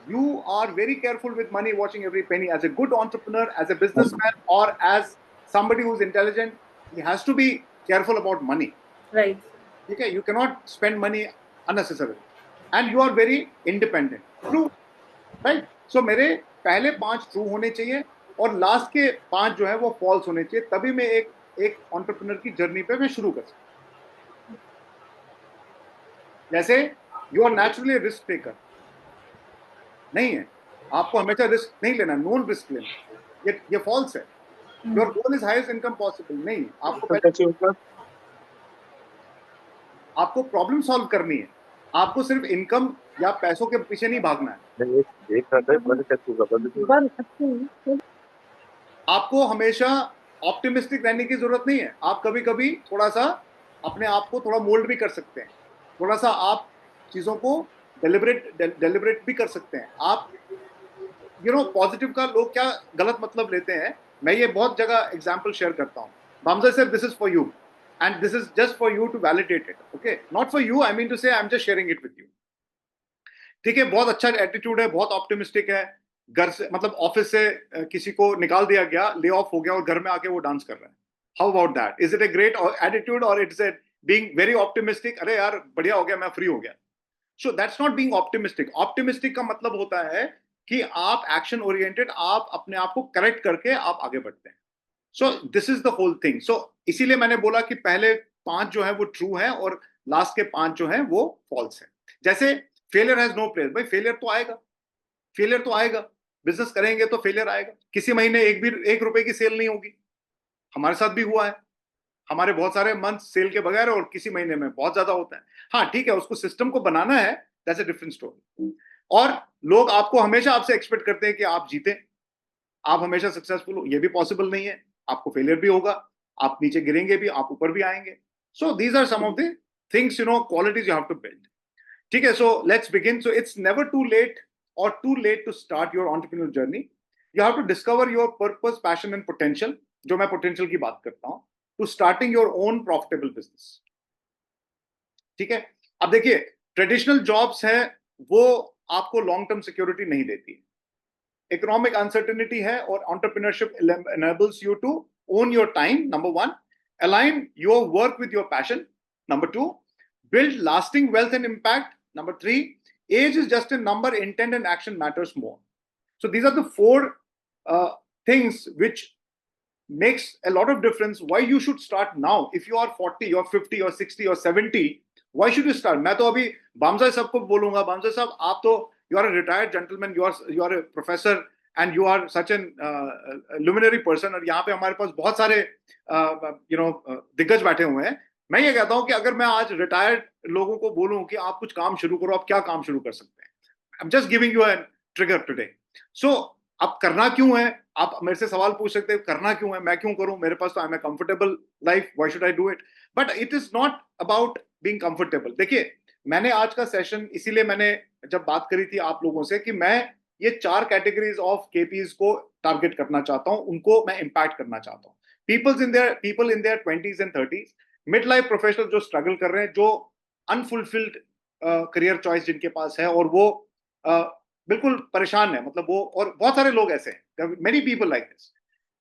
You are very careful with money, watching every penny. As a good entrepreneur, as a businessman, or as somebody who's intelligent, he has to be careful about money. Right. Okay? You cannot spend money unnecessarily. And you are very independent. True. Right? So मेरे पहले 5 true होने चाहिए और last के 5 जो है वो false होने चाहिए, तभी मैं एक एंटरप्रेन्योर की जर्नी पे मैं शुरू कर सकता जैसे you are naturally risk taker, नहीं है, आपको हमेशा रिस्क नहीं लेना, नॉन रिस्क लेना, ये फॉल्स है। Your goal is highest income possible, नहीं, आपको प्रॉब्लम सॉल्व करनी है, आपको सिर्फ इनकम या पैसों के पीछे नहीं भागना है। आपको हमेशा ऑप्टिमिस्टिक रहने की जरूरत नहीं है, आप कभी कभी थोड़ा सा अपने आप को थोड़ा मोल्ड भी कर सकते हैं, थोड़ा सा आप चीजों को डेलिबरेट भी कर सकते हैं। आप पॉजिटिव का लोग क्या गलत मतलब लेते हैं, मैं ये बहुत जगह एग्जांपल शेयर करता हूँ। Bamza sir, this is for you and this is just for you to validate it, okay, not for you, I mean to say I'm just sharing it with you। ठीक है, बहुत अच्छा attitude है, बहुत optimistic है, घर से मतलब ऑफिस से किसी को निकाल दिया गया, ले ऑफ हो गया और घर में आके वो डांस कर रहा है। How about that? Is it a great attitude और it's a being very optimistic? अरे यार बढ़िया हो गया, मैं फ्री हो गया। So that's not being optimistic. Optimistic का मतलब होता है कि आप एक्शन ओरिएंटेड, आप अपने आप को करेक्ट करके आप आगे बढ़ते हैं। So this is the whole thing. So इसीलिए मैंने बोला कि पहले 5 जो है वो ट्रू है और लास्ट के 5 जो है वो फॉल्स है। जैसे फेलियर हैज नो प्लेस, भाई फेलियर तो आएगा, फेलियर तो आएगा, बिजनेस करेंगे तो फेलियर आएगा। किसी महीने एक रुपए की सेल नहीं होगी, हमारे साथ भी हुआ है, हमारे बहुत सारे मंथ सेल के बगैर और किसी महीने में बहुत ज्यादा होता है। हाँ ठीक है, उसको सिस्टम को बनाना है, दैट्स अ डिफरेंट स्टोरी। और लोग आपको हमेशा आपसे एक्सपेक्ट करते हैं कि आप जीते, आप हमेशा सक्सेसफुल हो, ये भी पॉसिबल नहीं है, आपको फेलियर भी होगा, आप नीचे गिरेंगे भी, आप ऊपर भी आएंगे। So these are some of the things, qualities you have to build. ठीक है, so let's begin. So it's never too late or too late to start your entrepreneurial journey. You have to discover your purpose, passion and potential, जो मैं potential की बात करता हूं, to starting your own profitable business। ठीक है, अब देखिए ट्रेडिशनल जॉब्स है वो आपको लॉन्ग टर्म सिक्योरिटी नहीं देती, इकोनॉमिक अनसर्टेनिटी है, और entrepreneurship enables you to own your time, number 1, align your work with your passion, number 2, build lasting wealth and impact, number 3, age is just a number, intent and action matters more। So these are the 4 things which makes a lot of difference why you should start now। If you are 40 or 50 or 60 or 70, why should you start? मैं तो अभी बामजा साहब को बोलूंगा, बामजा साहब आप तो you are a retired gentleman, you are a professor and you are such an luminary person, और यहाँ पे हमारे पास बहुत सारे दिग्गज बैठे हुए हैं। मैं ये कहता हूं कि अगर मैं आज रिटायर्ड लोगों को बोलूं कि आप कुछ काम शुरू करो, आप क्या काम शुरू कर सकते हैं? I am just giving you an trigger today. सो अब करना क्यों है? आप मेरे से सवाल पूछ सकते हैं, करना क्यों है, मैं क्यों करूं, मेरे पास तो I am a comfortable life, why should I do it? But it is not about being comfortable. देखिए मैंने आज का सेशन इसीलिए मैंने जब बात करी थी आप लोगों से कि मैं ये 4 कैटेगरीज ऑफ केपीज को टारगेट करना चाहता हूं, उनको मैं इंपैक्ट करना चाहता हूं। People in their 20s and 30s, mid life professional जो स्ट्रगल कर रहे हैं, जो अनफुलफिल्ड करियर चॉइस जिनके पास है और वो बिल्कुल परेशान है, मतलब वो, और बहुत सारे लोग ऐसे हैं, many people like this.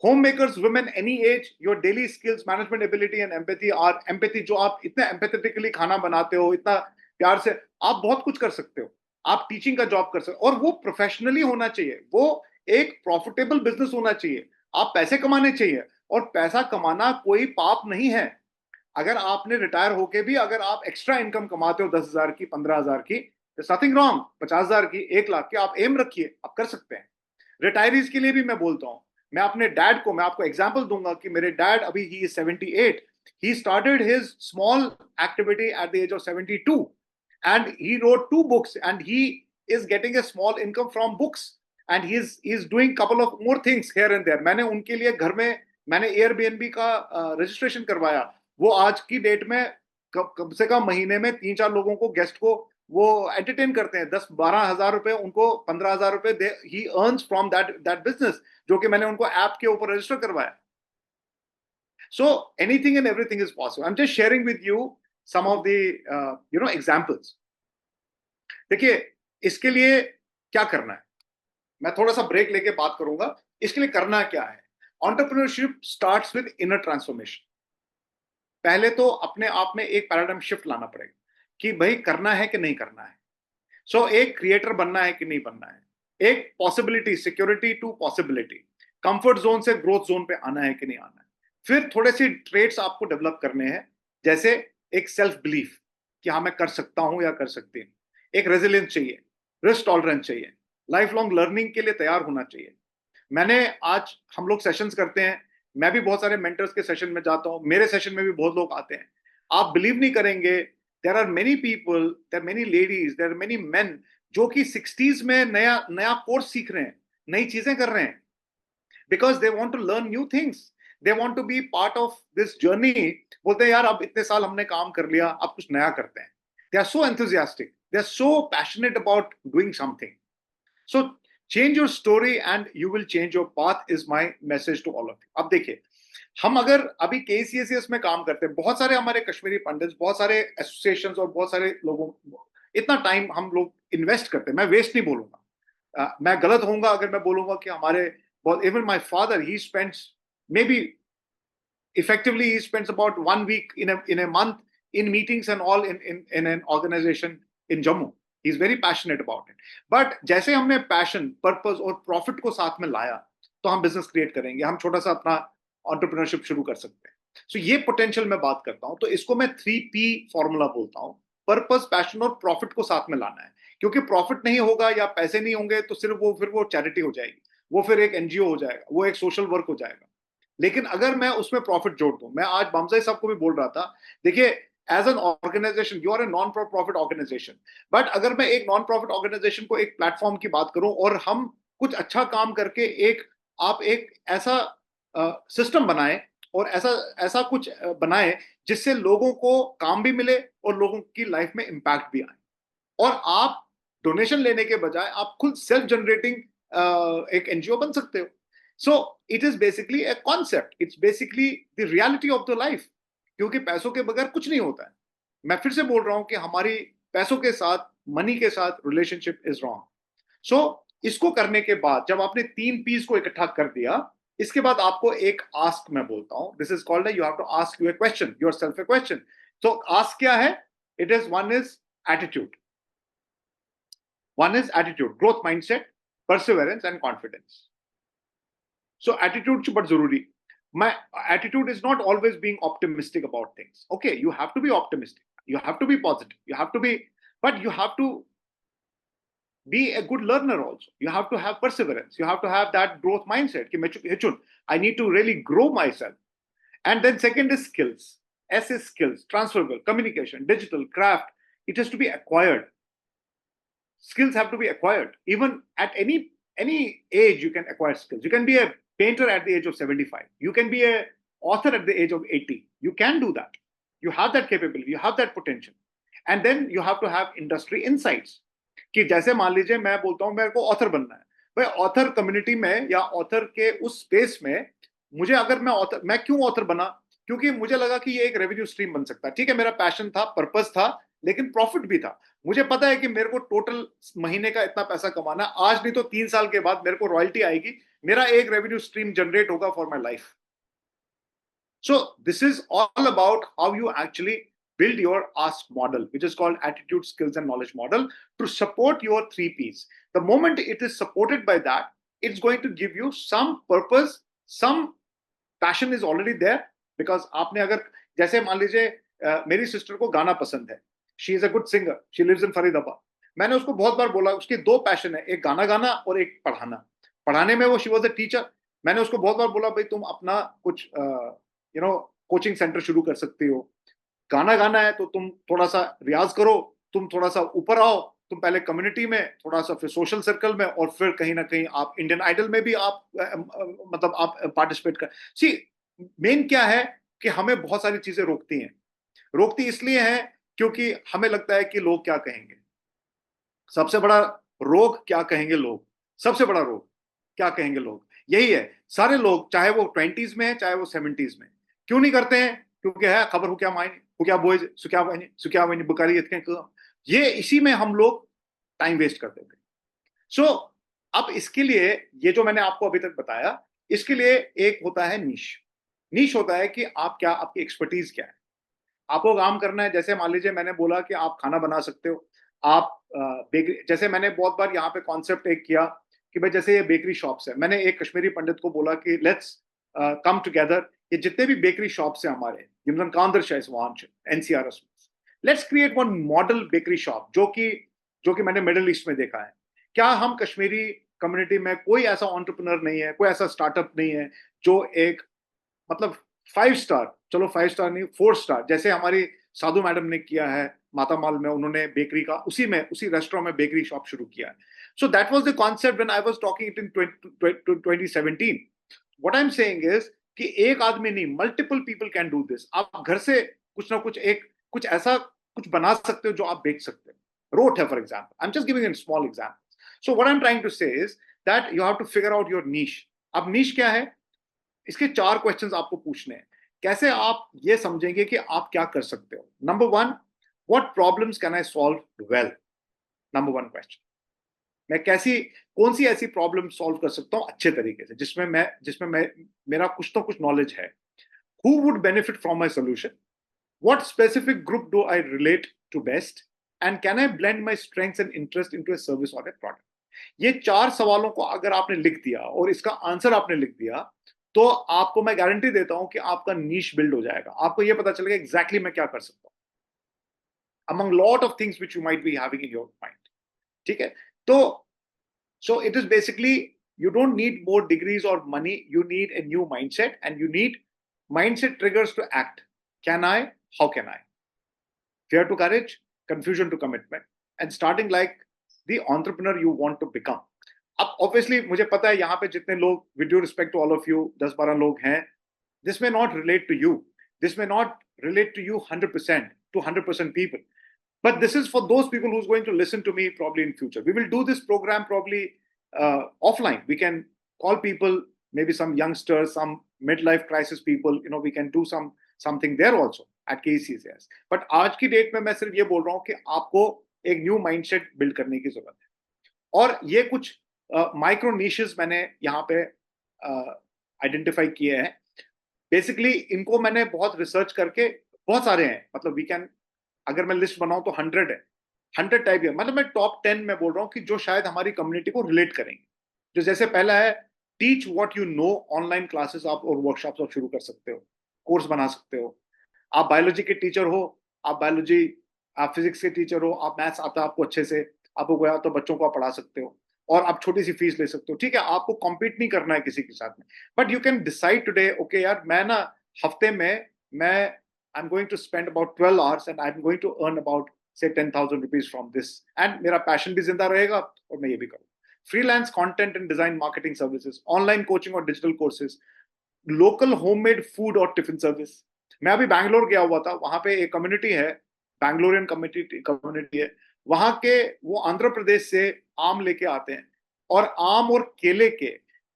Homemakers, women, any age, your daily skills, management ability and empathy are empathy, जो आप इतना एम्पैथेटिकली खाना बनाते हो, इतना प्यार से, आप बहुत कुछ कर सकते हो, आप टीचिंग का जॉब कर सकते हो, और वो प्रोफेशनली होना चाहिए, वो एक प्रॉफिटेबल बिजनेस होना चाहिए, आप पैसे कमाने चाहिए, और पैसा कमाना कोई पाप नहीं है। अगर आपने रिटायर होके भी अगर आप एक्स्ट्रा इनकम कमाते हो 10,000 की, 15,000 की, नथिंग रॉन्ग, 50,000 की, 1 लाख की, आप एम रखिए, आप कर सकते हैं। रिटायरीज के लिए भी मैं बोलता हूं, मैं अपने डैड को, मैं आपको एग्जांपल दूंगा कि मेरे डैड अभी he is 78, he started his small activity at the age of 72 and he wrote 2 books and he is getting a small income from books and he's doing couple of more things here and there। मैंने उनके लिए घर में मैंने Airbnb का registration करवाया, वो आज की डेट में कम से कम महीने में 3-4 लोगों को, गेस्ट को वो एंटरटेन करते हैं, 10-12 हजार रुपए, उनको 15 हजार रुपए he earns from that business, जो कि मैंने उनको ऐप के ऊपर रजिस्टर करवाया। So anything and everything is possible. I am just sharing with you some of the examples. देखिए इसके लिए क्या करना है, मैं थोड़ा सा ब्रेक लेके बात करूंगा। इसके लिए करना क्या है? Entrepreneurship starts with inner transformation. पहले तो अपने आप में एक पैराडाइम शिफ्ट लाना पड़ेगा कि भाई करना है कि नहीं करना है। सो एक क्रिएटर बनना है कि नहीं बनना है, एक possibility, security to possibility, comfort zone से ग्रोथ जोन पे आना है कि नहीं आना है। फिर थोड़े से ट्रेड्स आपको डेवलप करने हैं, जैसे एक सेल्फ बिलीफ, कि हाँ मैं कर सकता हूँ या कर सकती हूँ। एक रेजिलियंस चाहिए, रिस्क टॉलरेंस चाहिए, लाइफ लॉन्ग लर्निंग के लिए तैयार होना चाहिए। मैंने आज हम लोग सेशंस करते हैं, मैं भी बहुत सारे मेंटर्स के सेशन में जाता हूं, मेरे सेशन में भी बहुत लोग आते हैं। आप बिलीव नहीं करेंगे, there are many people, there are many ladies, there are many men जो कि 60s में नया नया कोर्स सीख रहे हैं, नई चीजें कर रहे हैं, because they want to learn new things, they want to be part of this journey. बोलते हैं यार अब इतने साल हमने काम कर लिया, अब कुछ नया करते हैं। They are so enthusiastic, they are so passionate about doing something. So change your story and you will change your path is my message to all of you. अब देखिए, हम अगर अभी KCSS में काम करते हैं, बहुत सारे हमारे कश्मीरी पंडित्स, बहुत सारे एसोसिएशंस और बहुत सारे लोगों, इतना टाइम हम लोग इन्वेस्ट करते हैं। मैं वेस्ट नहीं बोलूंगा, मैं गलत होऊंगा अगर मैं बोलूंगा कि हमारे, even my father, he spends maybe effectively he spends about 1 week in a month in meetings and all in an organization in Jammu. He's very passionate about it. But जैसे हमने पैशन, पर्पस और profit को साथ में लाया, तो हम business create करेंगे, हम छोटा सा अपना एंटरप्रेन्योरशिप शुरू कर सकते हैं। सो ये पोटेंशियल मैं बात करता हूं, तो इसको मैं 3P फॉर्मूला बोलता हूं। पर्पस, पैशन और प्रॉफिट को साथ में लाना है, क्योंकि प्रॉफिट नहीं होगा या पैसे नहीं होंगे तो सिर्फ वो चैरिटी हो जाएगी, वो फिर एक NGO हो जाएगा, वो एक सोशल वर्क हो जाएगा। लेकिन अगर मैं उसमें प्रॉफिट जोड़ दूं, मैं आज बामजाई साहब को भी बोल रहा था, देखिए as an organisation you are a non profit organisation, but अगर मैं एक नॉन प्रॉफिट ऑर्गेनाइजेशन को एक प्लेटफॉर्म की बात करूं और हम कुछ अच्छा काम करके आप एक ऐसा सिस्टम बनाए और ऐसा कुछ बनाए जिससे लोगों को काम भी मिले और लोगों की लाइफ में इंपैक्ट भी आए, और आप डोनेशन लेने के बजाय आप खुद सेल्फ जनरेटिंग एक NGO बन सकते हो। So it is basically a concept. It's basically the reality of the life. क्योंकि पैसों के बगैर कुछ नहीं होता है। मैं फिर से बोल रहा हूं कि हमारी पैसों के साथ, मनी के साथ रिलेशनशिप इज रॉन्ग। सो इसको करने के बाद जब आपने 3 P's को इकट्ठा कर दिया, इसके बाद आपको एक आस्क मैं बोलता हूं, this is called you have to ask you a question, yourself a question. So ask क्या है? It is one is attitude, growth mindset, perseverance and confidence. So attitude is zaruri. My attitude is not always being optimistic about things. Okay, you have to be optimistic, you have to be positive, you have to be, but you have to be a good learner also. You have to have perseverance. You have to have that growth mindset. I need to really grow myself. And then second is skills. S is skills, transferable, communication, digital, craft. It has to be acquired. Skills have to be acquired. Even at any age, you can acquire skills. You can be a painter at the age of 75. You can be a author at the age of 80. You can do that. You have that capability. You have that potential. And then you have to have industry insights. कि जैसे मान लीजिए मैं बोलता हूँ मेरे को author बनना है, भाई ऑथर कम्युनिटी में या ऑथर के उस स्पेस में मुझे, अगर मैं क्यों ऑथर बना? क्योंकि मुझे लगा कि ये एक रेवेन्यू स्ट्रीम बन सकता है। ठीक है, मेरा पैशन था, पर्पस था, लेकिन प्रॉफिट भी था। मुझे पता है कि मेरे को टोटल महीने का इतना पैसा कमाना, आज नहीं तो 3 साल के बाद मेरे को रॉयल्टी आएगी, मेरा एक रेवेन्यू स्ट्रीम जनरेट होगा for my life. So this is all about how you actually build your ask model, which is called attitude, skills and knowledge model, to support your 3Ps. The moment it is supported by that, it's going to give you some purpose, some passion is already there, because आपने अगर, जैसे मान लीजिए मेरी sister को गाना पसंद है, she is a good singer, she lives in Faridabad. मैंने उसको बहुत बार बोला, उसकी 2 पैशन है, एक गाना गाना और एक पढ़ाना। पढ़ाने में वो शी वॉज अ टीचर। मैंने उसको बहुत बार बोला, भाई तुम अपना कुछ कोचिंग सेंटर शुरू कर सकती हो। गाना गाना है तो तुम थोड़ा सा रियाज करो, तुम थोड़ा सा ऊपर आओ, तुम पहले कम्युनिटी में, थोड़ा सा फिर सोशल सर्कल में, और फिर कहीं ना कहीं आप इंडियन आइडल में भी आप मतलब आप पार्टिसिपेट कर। सी मेन क्या है कि हमें बहुत सारी चीजें रोकती इसलिए है क्योंकि हमें लगता है कि लोग क्या कहेंगे। सबसे बड़ा रोग क्या कहेंगे लोग, सबसे बड़ा रोग क्या कहेंगे लोग, यही है। सारे लोग, चाहे वो 20s में है चाहे वो 70s में, क्यों नहीं करते हैं? क्योंकि है खबर हो क्या मायने, हो क्या बोझ, सुक्या बनी बुकारी, ये इसी में हम लोग टाइम वेस्ट करते थे। सो अब इसके लिए, ये जो मैंने आपको अभी तक बताया, इसके लिए एक होता है नीश होता है कि आप क्या, आपकी एक्सपर्टीज क्या है, आपको काम करना है। जैसे मान लीजिए मैंने बोला कि आप खाना बना सकते हो, आप बेकरी, जैसे मैंने बहुत बार यहाँ पे कॉन्सेप्ट एक किया कि भाई जैसे ये बेकरी शॉप्स है, मैंने एक कश्मीरी पंडित को बोला कि लेट्स कम टुगेदर, ये जितने भी बेकरी शॉप्स हैं हमारे, यमन कांदर शाह NCRS, let's create one model bakery shop, जो कि मैंने मिडिल ईस्ट में देखा है। क्या हम कश्मीरी कम्युनिटी में कोई ऐसा एंटरप्रेन्योर नहीं है, कोई ऐसा स्टार्टअप नहीं है जो एक मतलब 5 स्टार, चलो 5 स्टार नहीं 4 स्टार, जैसे हमारी साधु मैडम ने किया है मातामाल में, उन्होंने बेकरी का उसी रेस्टोरेंट में बेकरी शॉप शुरू किया है। So that was the concept when I was talking it in 2017। What I am saying is कि एक आदमी नहीं, multiple people can do this. आप घर से कुछ ना कुछ ऐसा कुछ बना सकते हो जो आप बेच सकते हो। रोट है for example, I am just giving an small example. So what I am trying to say is that you have to figure out your niche. अब नीश क्या है, इसके 4 क्वेश्चंस आपको पूछने हैं। कैसे आप ये समझेंगे कि आप क्या कर सकते हो? Number 1, what problems can I solve well? Number 1 question, मैं कौन सी ऐसी प्रॉब्लम सॉल्व कर सकता हूं अच्छे तरीके से, जिसमें मैं मेरा कुछ तो कुछ नॉलेज है। Who would benefit from my solution? What specific group do I relate to best? And can I blend my strengths and interest into a service और ए प्रोडक्ट? ये 4 सवालों को अगर आपने लिख दिया और इसका आंसर आपने लिख दिया, तो आपको मैं गारंटी देता हूं कि आपका नीश बिल्ड हो जाएगा। आपको यह पता चलेगा एग्जैक्टली मैं क्या कर सकता हूं among lot of things which you might be having in your mind. ठीक है? तो so it is basically, you don't need more degrees or money, you need a new mindset, and you need mindset triggers to act. Can I? How can I? Fear to courage, confusion to commitment, and starting like the entrepreneur you want to become. अब obviously मुझे पता है यहाँ पे जितने लोग, with due respect to all of you, 10-12 लोग हैं, this may not relate to you, this may not relate to you 100% to 100% people, but this is for those people who's going to listen to me probably in future. We will do this program probably offline. We can call people, maybe some youngsters, some midlife crisis people, we can do something there also at KCCS. but आज की date में मैं सिर्फ ये बोल रहा हूँ कि आपको एक न्यू माइंडसेट बिल्ड करने की जरूरत है। और ये कुछ माइक्रो नीशेस मैंने यहाँ पे आइडेंटिफाई किए हैं। बेसिकली इनको मैंने बहुत रिसर्च करके, बहुत सारे हैं, मतलब वी कैन, अगर मैं लिस्ट बनाऊं तो 100 है, 100 टाइप है। मतलब मैं टॉप 10 में बोल रहा हूँ कि जो शायद हमारी कम्युनिटी को रिलेट करेंगे। जो जैसे पहला है, teach what you know. Online classes आप और वर्कशॉप्स आप शुरू कर सकते हो, कोर्स बना सकते हो। आप बायोलॉजी के टीचर हो, आप फिजिक्स के टीचर हो, आप मैथ्स आता है आपको अच्छे से, आपको गया तो बच्चों को आप पढ़ा सकते हो और आप छोटी सी फीस ले सकते हो। ठीक है, आपको कॉम्पीट नहीं करना है किसी के साथ में, but you can decide today, okay यार, मैं ना हफ्ते में I am going to spend about 12 hours and I am going to earn about say 10,000 rupees from this, and मेरा पैशन भी जिंदा रहेगा और मैं ये भी करूँ। Freelance content and design marketing services, online coaching और digital courses, local homemade food और टिफिन सर्विस। मैं अभी बैंगलोर गया हुआ था, वहां पे एक कम्युनिटी है, बैंगलोरियन कम्युनिटी है, वहां के वो आंध्र प्रदेश से आम लेके आते हैं, और आम और केले के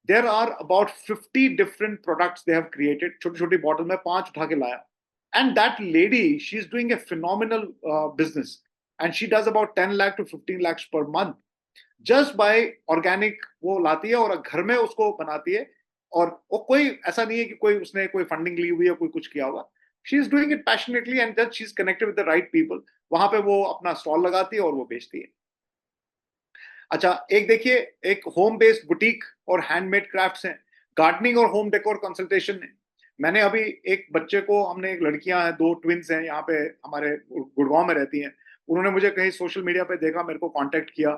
there are about 50 different products they have created. छोटी छोटी बॉटल में 5 उठा के लाया, and that lady, she is doing a phenomenal business, and she does about 10 lakh to 15 lakhs per month just by organic. वो लाती है और घर में उसको बनाती है, और वो कोई ऐसा नहीं है कि उसने कोई फंडिंग ली हुई है, कोई कुछ किया हुआ। She is doing it passionately and that she is connected with the right people. वहां पे वो अपना स्टॉल लगाती है और वो बेचती है। अच्छा, एक देखिए, एक होम बेस्ड बुटीक और हैंडमेड क्राफ्ट्स हैं, गार्डनिंग और होम डेकोर कंसल्टेशन है। मैंने अभी एक बच्चे को, हमने एक लड़कियां हैं, 2 ट्विंस हैं, यहाँ पे हमारे गुड़गांव में रहती हैं। उन्होंने मुझे कहीं सोशल मीडिया पे देखा, मेरे को कांटेक्ट किया।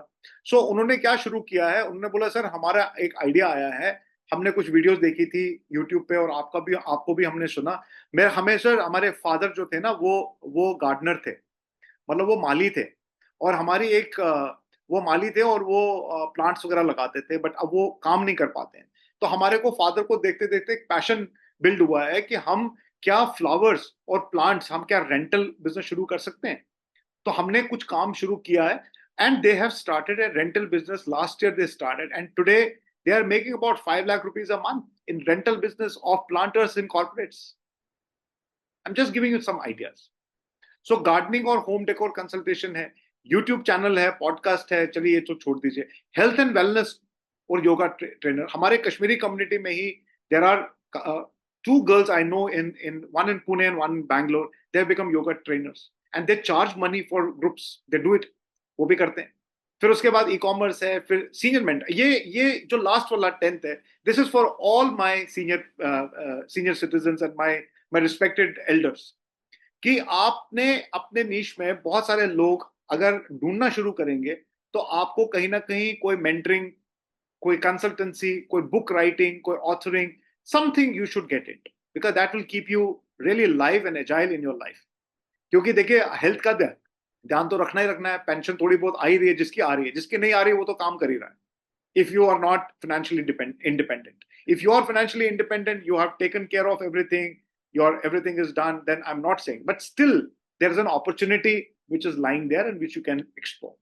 सो उन्होंने क्या शुरू किया है, उन्होंने बोला सर हमारा एक आइडिया आया है, हमने कुछ वीडियोस देखी थी यूट्यूब पे और आपको भी हमने सुना। हमें सर, हमारे फादर जो थे ना, वो गार्डनर थे, मतलब वो माली थे, और हमारी एक वो माली थे और वो प्लांट्स वगैरह लगाते थे, बट अब वो काम नहीं कर पाते हैं। तो हमारे को फादर को देखते देखते एक पैशन बिल्ड हुआ है कि हम क्या फ्लावर्स और प्लांट्स, हम क्या रेंटल बिजनेस शुरू कर सकते हैं। तो हमने कुछ काम शुरू किया है, and they have started A rental business. Last year they started, and today they are making about 5 lakh rupees a month in rental business of planters in corporates. I'm just giving you some ideas. So gardening और home decor consultation है, YouTube channel है, podcast है, चलिए ये तो छोड़ दीजिए। Health and wellness और योगा ट्रेनर, हमारे कश्मीरी कम्युनिटी में ही there are 2 girls I know, in one in Pune and one in Bangalore. They have become yoga trainers and they charge money for groups. They do it, वो भी करते हैं। फिर उसके बाद ई कॉमर्स है, फिर सीनियर मेंटर। ये जो लास्ट वाला 10th है, this is for all my senior citizens and my respected elders. कि आपने अपने नीश में बहुत सारे लोग अगर ढूंढना शुरू करेंगे तो आपको कहीं ना कहीं कोई मेंटरिंग, कोई कंसल्टेंसी, कोई बुक राइटिंग, कोई authoring, something you should get it, because that will keep you really live and agile in your life. क्योंकि देखिए हेल्थ का ध्यान तो रखना ही रखना है. पेंशन थोड़ी बहुत आ ही रही है, जिसकी आ रही है, जिसकी नहीं आ रही है वो तो काम कर ही रहा है. If you are not financially independent, if you are financially independent, you have taken care of everything, everything is done, then I'm not saying, but still there is an opportunity which is lying there and which you can explore.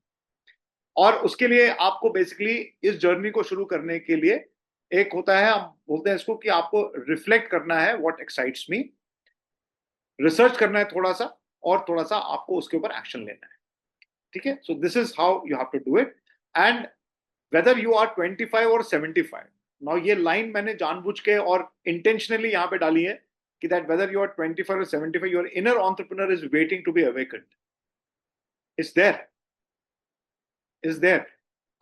और उसके लिए आपको basically इस journey को शुरू करने के लिए एक होता है, हम बोलते हैं इसको कि आपको रिफ्लेक्ट करना है व्हाट एक्साइट्स मी, रिसर्च करना है थोड़ा सा, और थोड़ा सा आपको उसके ऊपर एक्शन लेना है. ठीक है. So this is how you have to do it. And whether you are 25 or 75, now ये लाइन मैंने जानबूझ के और intentionally यहाँ पे डाली है कि that whether you are 25 or 75, your inner entrepreneur is waiting to be awakened. It's there. It's there.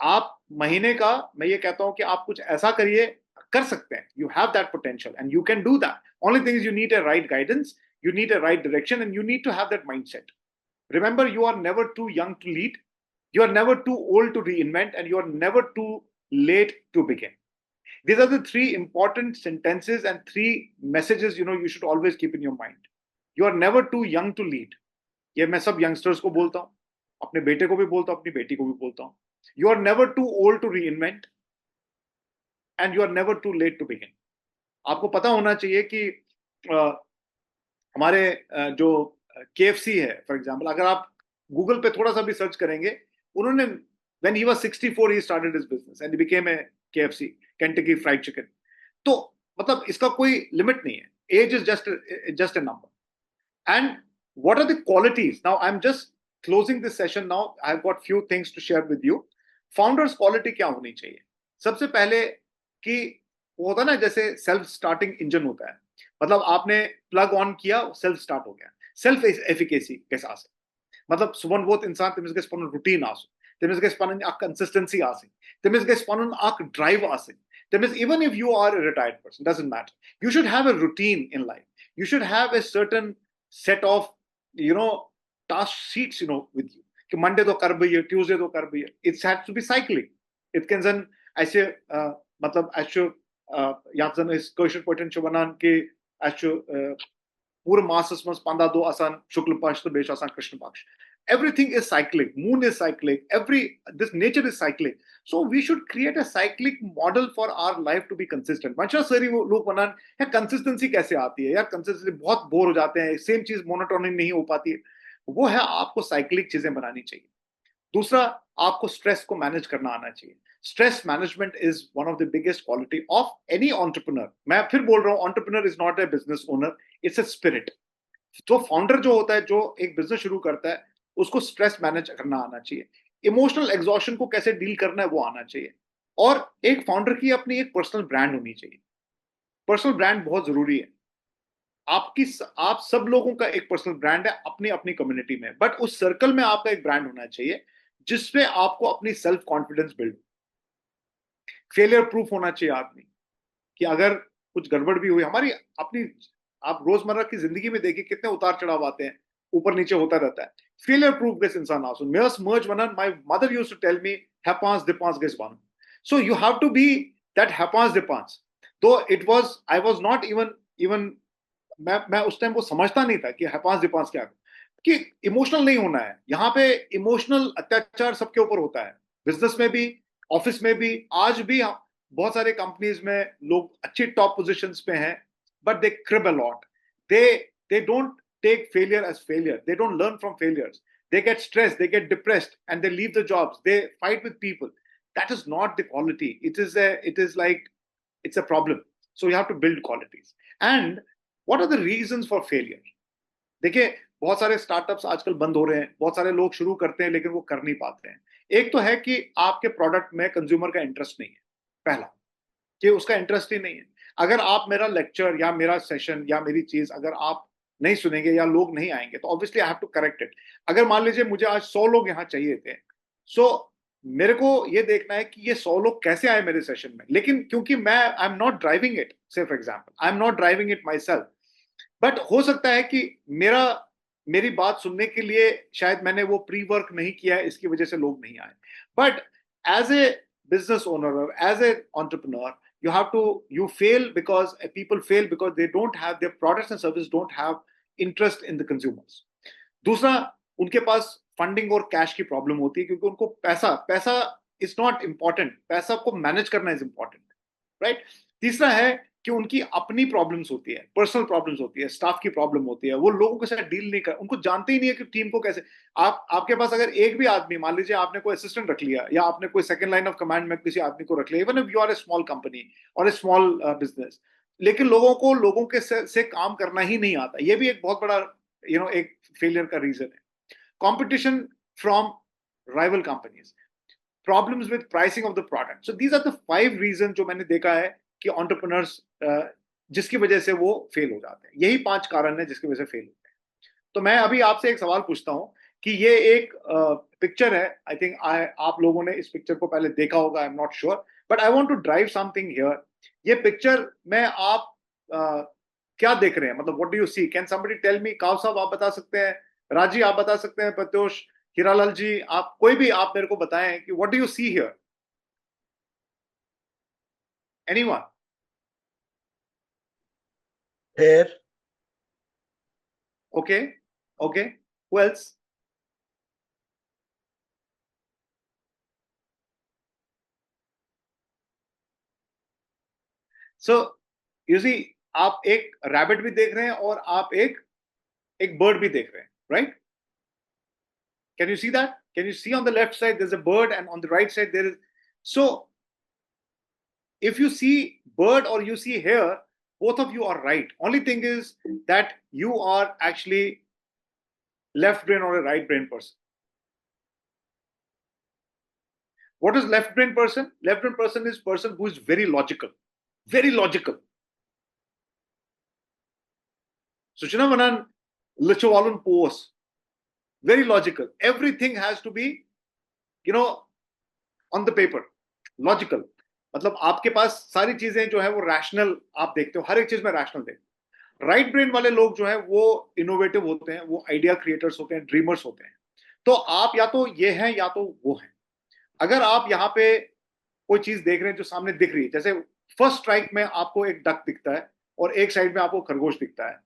आप महीने का, मैं ये कहता हूँ कि आप कुछ ऐसा करिए, कर सकते हैं. You have that potential and you can do that. Only thing is you need a right guidance, you need a right direction, and you need to have that mindset. Remember, you are never too young to lead. You are never too old to reinvent, and you are never too late to begin. These are the three important sentences and three messages you should always keep in your mind. You are never too young to lead. ये मैं सब youngsters को बोलता हूँ, अपने बेटे को भी बोलता हूँ, अपनी बेटी को भी बोलता हूँ. You are never too old to reinvent, and you are never too late to begin. आपको पता होना चाहिए कि हमारे जो KFC है, फॉर एग्जाम्पल, अगर आप गूगल पे थोड़ा सा भी सर्च करेंगे, उन्होंने when he was 64 he started his business and he became a KFC, Kentucky Fried Chicken. तो मतलब इसका कोई लिमिट नहीं है. Age is just a number. And what are the qualities? Now I'm just closing this session now. I've got few things to share with you. Founders quality क्या होनी चाहिए? सबसे पहले कि वो होता ना, जैसे सेल्फ स्टार्टिंग इंजन होता है, मतलब आपने प्लग ऑन किया, सेल्फ स्टार्ट हो गया. सेल्फ एफिकेसी कैसे आ सकती, मतलब सुबह बहुत इंसान तमिस गए पन रूटीन आसु, तमिस गए पन अक कंसिस्टेंसी आसे, तमिस गए पन अक ड्राइव आसे, तमिस even if you are a retired person, doesn't matter, you should have a routine in life. You should have a certain set of task sheets with you, कि मंडे तो कर भैया, ट्यूसडे तो कर भैया. It has to be cycling. It can then ऐसे मतलब ऐसे याद जन इस कौशल पॉइंट जो बनान के ऐसे पूरे मासस में 15 आसान शुक्ल पक्ष तो बेश आसान कृष्ण पक्ष. Everything is cyclic. Moon is cyclic. This nature is cyclic. So we should create a cyclic model for our life to be consistent. मंशा सारी लोग बनान है, consistency कैसे आती है यार? Consistency बहुत बोर हो जाते हैं, सेम चीज मोनोटोनी नहीं हो पाती है. वो है आपको साइक्लिक चीजें बनानी चाहिए. दूसरा, आपको स्ट्रेस को मैनेज करना आना चाहिए. Stress management is one of the biggest quality of any entrepreneur. मैं फिर बोल रहा हूं, entrepreneur is not a business owner, it's a spirit. तो फाउंडर जो होता है, जो एक बिजनेस शुरू करता है, उसको स्ट्रेस मैनेज करना आना चाहिए. इमोशनल एग्जॉशन को कैसे डील करना है वो आना चाहिए. और एक फाउंडर की अपनी एक पर्सनल ब्रांड होनी चाहिए. पर्सनल ब्रांड बहुत जरूरी है. आप सब लोगों का एक पर्सनल ब्रांड है अपनी अपनी कम्युनिटी में, बट उस सर्कल में आपका एक ब्रांड होना चाहिए जिसमें आपको अपनी self confidence build. Failure proof होना चाहिए आदमी, कि अगर कुछ गड़बड़ भी हुई हमारी अपनी, आप रोजमर्रा की जिंदगी में देखिए कितने उतार चढ़ाव आते हैं, ऊपर नीचे होता रहता है. फेलियर प्रूफ गेस इंसान आसुन मेस मर्ज वनन. My mother used to tell me हैपांस दिपांस गेस वन. So you have to be that हैपांस दिपांस. तो it was, I was not even मैं उस टाइम वो समझता नहीं था कि हैपांस दिपांस क्या है, कि इमोशनल नहीं होना है. यहाँ पे इमोशनल अत्याचार सबके ऊपर होता है, बिजनेस में भी, ऑफिस में भी. आज भी बहुत सारे कंपनीज में लोग अच्छी टॉप पोजीशंस पे हैं, but they crib a lot. They don't take failure as failure. They don't learn from failures. They get stressed, they get depressed, and they leave the jobs. They fight with people. That is not the quality. It is like, it's a problem. So you have to build qualities. And what are the reasons for failure? देखिए, बहुत सारे startups आजकल बंद हो रहे हैं, बहुत सारे लोग शुरू करते हैं लेकिन वो कर नहीं पाते हैं. एक तो है कि आपके प्रोडक्ट में कंज्यूमर का इंटरेस्ट नहीं है. पहला, कि उसका इंटरेस्ट ही नहीं है. अगर आप मेरा लेक्चर या मेरा सेशन या मेरी चीज अगर आप नहीं सुनेंगे या लोग नहीं आएंगे, तो obviously I have to correct it. अगर मान लीजिए मुझे आज 100 लोग यहाँ चाहिए थे, सो मेरे को ये देखना है कि ये 100 लोग कैसे आए मेरे सेशन में. लेकिन क्योंकि मैं I am not driving it, say for example I am not driving it myself, but हो सकता है कि मेरा मेरी बात सुनने के लिए शायद मैंने वो प्री वर्क नहीं किया है, इसकी वजह से लोग नहीं आए. But as a business owner or as an entrepreneur, you fail because people fail because they don't have their products and services don't have interest in the consumers. दूसरा, उनके पास फंडिंग और कैश की प्रॉब्लम होती है क्योंकि उनको पैसा is not important, पैसा को मैनेज करना इज इंपॉर्टेंट, राइट. तीसरा है कि उनकी अपनी प्रॉब्लम्स होती है, पर्सनल प्रॉब्लम्स होती है, स्टाफ की प्रॉब्लम होती है, वो लोगों के साथ डील नहीं कर, उनको जानते ही नहीं है कि टीम को कैसे. आपके पास अगर एक भी आदमी, मान लीजिए आपने कोई असिस्टेंट रख लिया या आपने कोई सेकंड लाइन ऑफ कमांड में किसी आदमी को रख लिया, even if you are a small company और ए स्मॉल बिजनेस, लेकिन लोगों के से काम करना ही नहीं आता, ये भी एक बहुत बड़ा एक फेलियर का रीजन है. Competition from rival companies, problems with pricing of the product. So these are the 5 reasons जो मैंने देखा है कि entrepreneurs जिसकी वजह से वो फेल हो जाते हैं. यही 5 कारण है जिसकी वजह से फेल होते हैं. तो मैं अभी आपसे एक सवाल पूछता हूं कि ये एक पिक्चर है, आई थिंक आप लोगों ने इस पिक्चर को पहले देखा होगा, I am not sure, but I want to drive something here. ये पिक्चर में आप क्या देख रहे हैं, मतलब what do you see? Can somebody tell me? Kaw साहब आप बता सकते हैं, राजी आप बता सकते हैं, प्रत्योष, हीरालाल जी, आप कोई भी आप मेरे को बताएं कि what do you see here? Anyone? Hair. Okay. Who else? So you see, आप एक रैबिट भी देख रहे हैं और आप एक बर्ड भी देख रहे हैं, right? Can you see that? Can you see on the left side there's a bird and on the right side there is. So if you see bird or you see hair, both of you are right. Only thing is that you are actually left brain or a right brain person. What is left brain person? Left brain person is person who is very logical. Very logical. Suchana Vanan Lichowalun pose. Very logical. Everything has to be, on the paper. Logical. मतलब आपके पास सारी चीजें जो है वो rational आप देखते हो, हर एक चीज में रैशनल देखते हो. राइट ब्रेन वाले लोग जो है वो इनोवेटिव होते हैं, वो आइडिया क्रिएटर्स होते हैं, ड्रीमर्स होते हैं. तो आप या तो ये हैं या तो वो हैं. अगर आप यहाँ पे कोई चीज देख रहे हैं जो सामने दिख रही है, जैसे फर्स्ट स्ट्राइक में आपको एक डक दिखता है और एक साइड में आपको खरगोश दिखता है,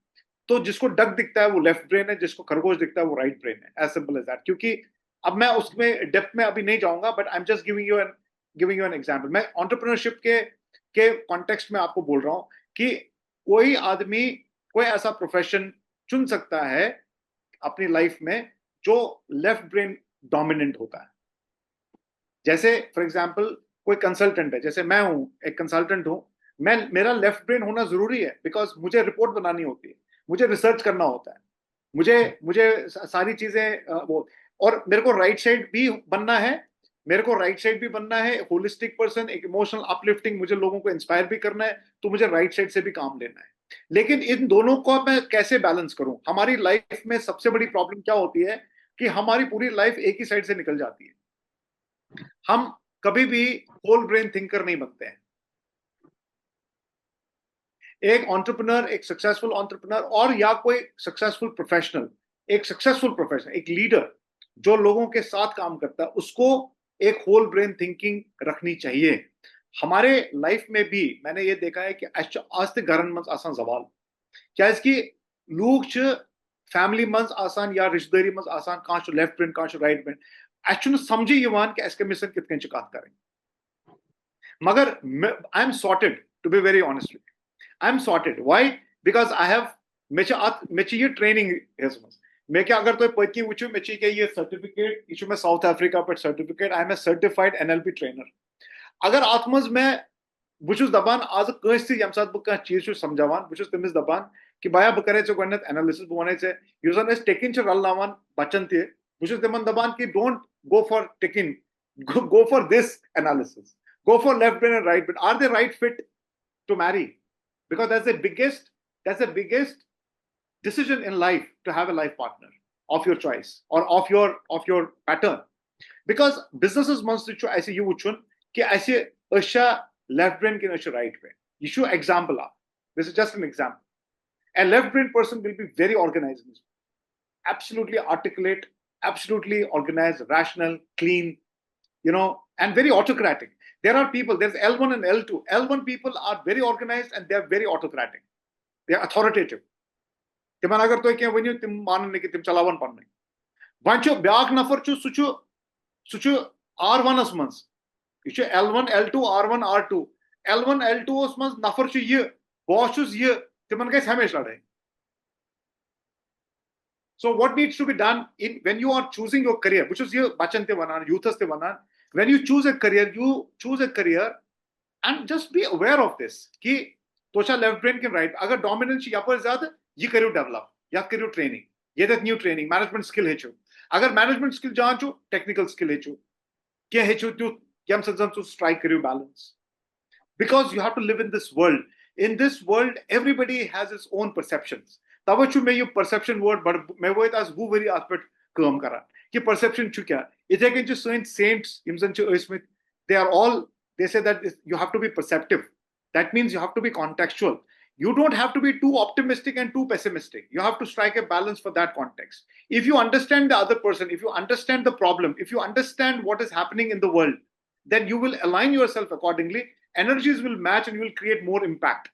तो जिसको डक दिखता है वो लेफ्ट ब्रेन है, जिसको खरगोश दिखता है वो राइट ब्रेन है. As simple as that. क्योंकि अब मैं उसमें डेप्थ में अभी नहीं जाऊंगा, but I am just giving you an example. मैं एंटरप्रेन्योरशिप के कॉन्टेक्स्ट में आपको बोल रहा हूं कि कोई आदमी कोई ऐसा प्रोफेशन चुन सकता है अपनी लाइफ में जो लेफ्ट ब्रेन डोमिनेंट होता है. जैसे फॉर एग्जाम्पल कोई कंसल्टेंट है, जैसे मैं हूं, एक कंसल्टेंट हूं, मेरा लेफ्ट ब्रेन होना जरूरी है, बिकॉज मुझे रिपोर्ट बनानी होती है, मुझे रिसर्च करना होता है, मुझे सारी चीजें वो, और मेरे को राइट साइड भी बनना है, होलिस्टिक पर्सन, एक इमोशनल अपलिफ्टिंग, मुझे लोगों को इंस्पायर भी करना है, तो मुझे राइट साइड से भी काम लेना है. लेकिन इन दोनों को मैं कैसे बैलेंस करूं? हमारी लाइफ में सबसे बड़ी प्रॉब्लम क्या होती है कि हमारी पूरी लाइफ एक ही साइड से निकल जाती है. हम कभी भी होल ब्रेन थिंकर नहीं बनते हैं. एक एंटरप्रेन्योर, एक सक्सेसफुल एंटरप्रेन्योर और या कोई सक्सेसफुल प्रोफेशनल, एक लीडर जो लोगों के साथ काम करता है, उसको एक होल ब्रेन थिंकिंग रखनी चाहिए. हमारे लाइफ में भी मैंने ये देखा है कि आज तक घरन मंज आसान सवाल क्या इसकी लोग फैमिली मंज आसान या रिश्तेदारी मंज आसान कहाँ लेफ्ट ब्रेन कहाँ राइट ब्रेन अच्छे समझे यवान कि इसके मिशन कित कन कत करें. मगर I am sorted, to be very honest with you, I am sorted. Why? Because I have मे ये ट्रेनिंग मे क्या अगर तुम पत्की वो मे ये सर्टिफिकेट यह साउथ अफ्रीका पे certificate, I am a certified NLP trainer. अगर अत मज मैं बहुत दपान आज कंस ये सात बह चीज समझावान, बहुत तमिस दपान कि भया बह करे गोडनेथ एनालिसिस, बह वन चे टेकिन रलनावान बच्चन तह, बहुत तिमन दपान कि don't go for taken, go for this analysis, go for left brain and right brain. Are they right fit to marry? Because that's the biggest decision in life, to have a life partner of your choice or of your pattern. Because businesses must do ऐसे you would कि ऐसे अच्छा left brain के अच्छा right brain. You show example. This is just an example. A left brain person will be very organized. absolutely articulate, absolutely organized, rational, clean, and very autocratic. There are people, there's L1 and L2. L1 people are very organized and they're very autocratic. They're authoritative. Timan agar toy kya wani tim manan ki tim chalawan panne. Vancho byak nafar suchu R1 as mans. Ichu L1, L2, R1, R2. L1, L2 as mans nafar chu ye, boss chu ye, timan guys hamesh lade. So what needs to be done when you are choosing your career, which is your bachante vanan, youthas te vanan, when you choose a career and just be aware of this. Ki tosha left brain can right. Agar dominance yapar zyada, ye career develop, ya career training, ye that new training, management skill hechu. Agar management skill janchu, technical skill hechu. Kya hechu tu kyam sajam to strike career balance. Because you have to live in this world. In this world, everybody has its own perceptions. Tavachu me you perception word, but me wo as who very aspect kam kara. Ki perception chu kya? Ithe can just saints, imsan chu Smith, they say that you have to be perceptive. That means you have to be contextual. You don't have to be too optimistic and too pessimistic. You have to strike a balance for that context. If you understand the other person, if you understand the problem, if you understand what is happening in the world, then you will align yourself accordingly. Energies will match and you will create more impact.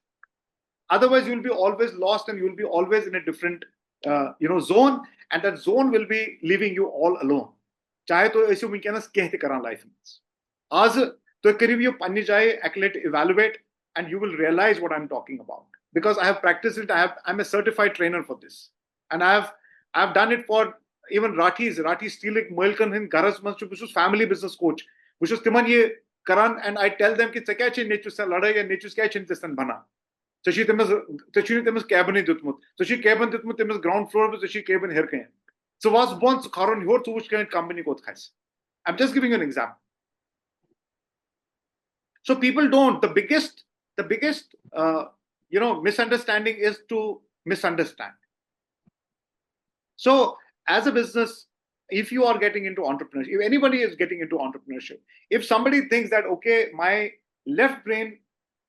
Otherwise, you will be always lost and you will be always in a different zone, and that zone will be leaving you all alone. Chahe to aise winkenas kehte karan life means. As to karib you panni jaye, evaluate, and you will realize what I'm talking about. Because I have practiced it, I'm a certified trainer for this. And I've done it for even Rathi Steelik Moilkan in Garas Manchu, which was family business coach, which was Timan ye karan, and I tell them ki tsakache nature sa ladai and nature sketch testan bana. So she temas cabin dutmut. So she cabin dutmut temas ground floor, so she cabin here kain. So was once karon hor to which kind company ko khais. I'm just giving you an example. So people don't. The biggest misunderstanding is to misunderstand. So as a business, if you are getting into entrepreneurship, if anybody is getting into entrepreneurship, if somebody thinks that, okay, my left brain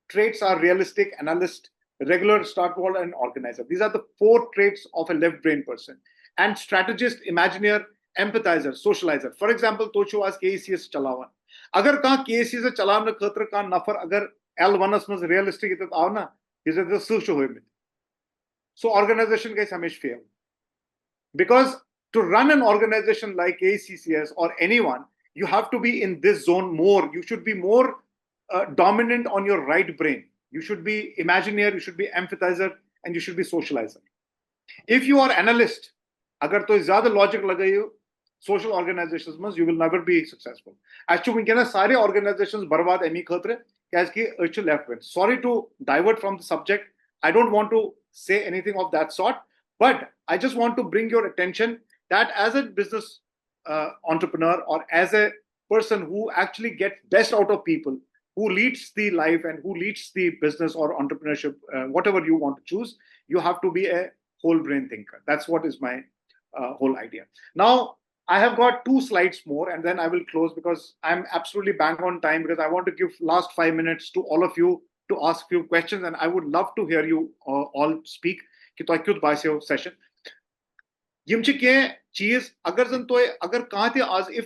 traits are realistic, analyst, regular, startwall, and organizer. These are the 4 traits of a left brain person. And strategist, imagineer, empathizer, socializer. For example, Tocho was KCS chalawan. Agar ka KCS chalawan khatra ka nafar agar L1 was realistic it auna, is it the social hoy. So organization guys hamish fail. Because to run an organization like ACCS or anyone, you have to be in this zone more. You should be more dominant on your right brain. You should be imagineer, you should be empathizer, and you should be socializer. If you are analyst, agar to zyada logic lagayo, social organizations must, you will never be successful. Actually, we can sare organizations barbaad emi khatre kaski actual left brain. Sorry to divert from the subject. I don't want to say anything of that sort, but I just want to bring your attention that as a business entrepreneur or as a person who actually gets best out of people, who leads the life and who leads the business or entrepreneurship, whatever you want to choose, you have to be a whole brain thinker. That's what is my whole idea. Now, I have got 2 slides more and then I will close because I'm absolutely bang on time because I want to give last 5 minutes to all of you to ask few questions, and I would love to hear you all speak. Session. If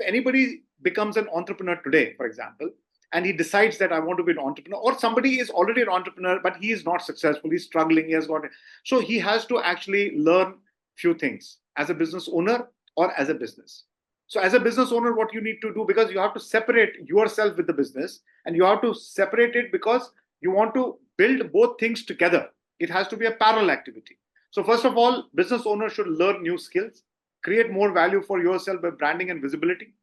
anybody becomes an entrepreneur today, for example, and he decides that I want to be an entrepreneur, or somebody is already an entrepreneur, but he is not successful, he's struggling, he has got it. So he has to actually learn few things as a business owner or as a business. So as a business owner, what you need to do, because you have to separate yourself with the business, and you have to separate it because you want to build both things together. It has to be a parallel activity. So first of all, business owners should learn new skills, create more value for yourself by branding and visibility.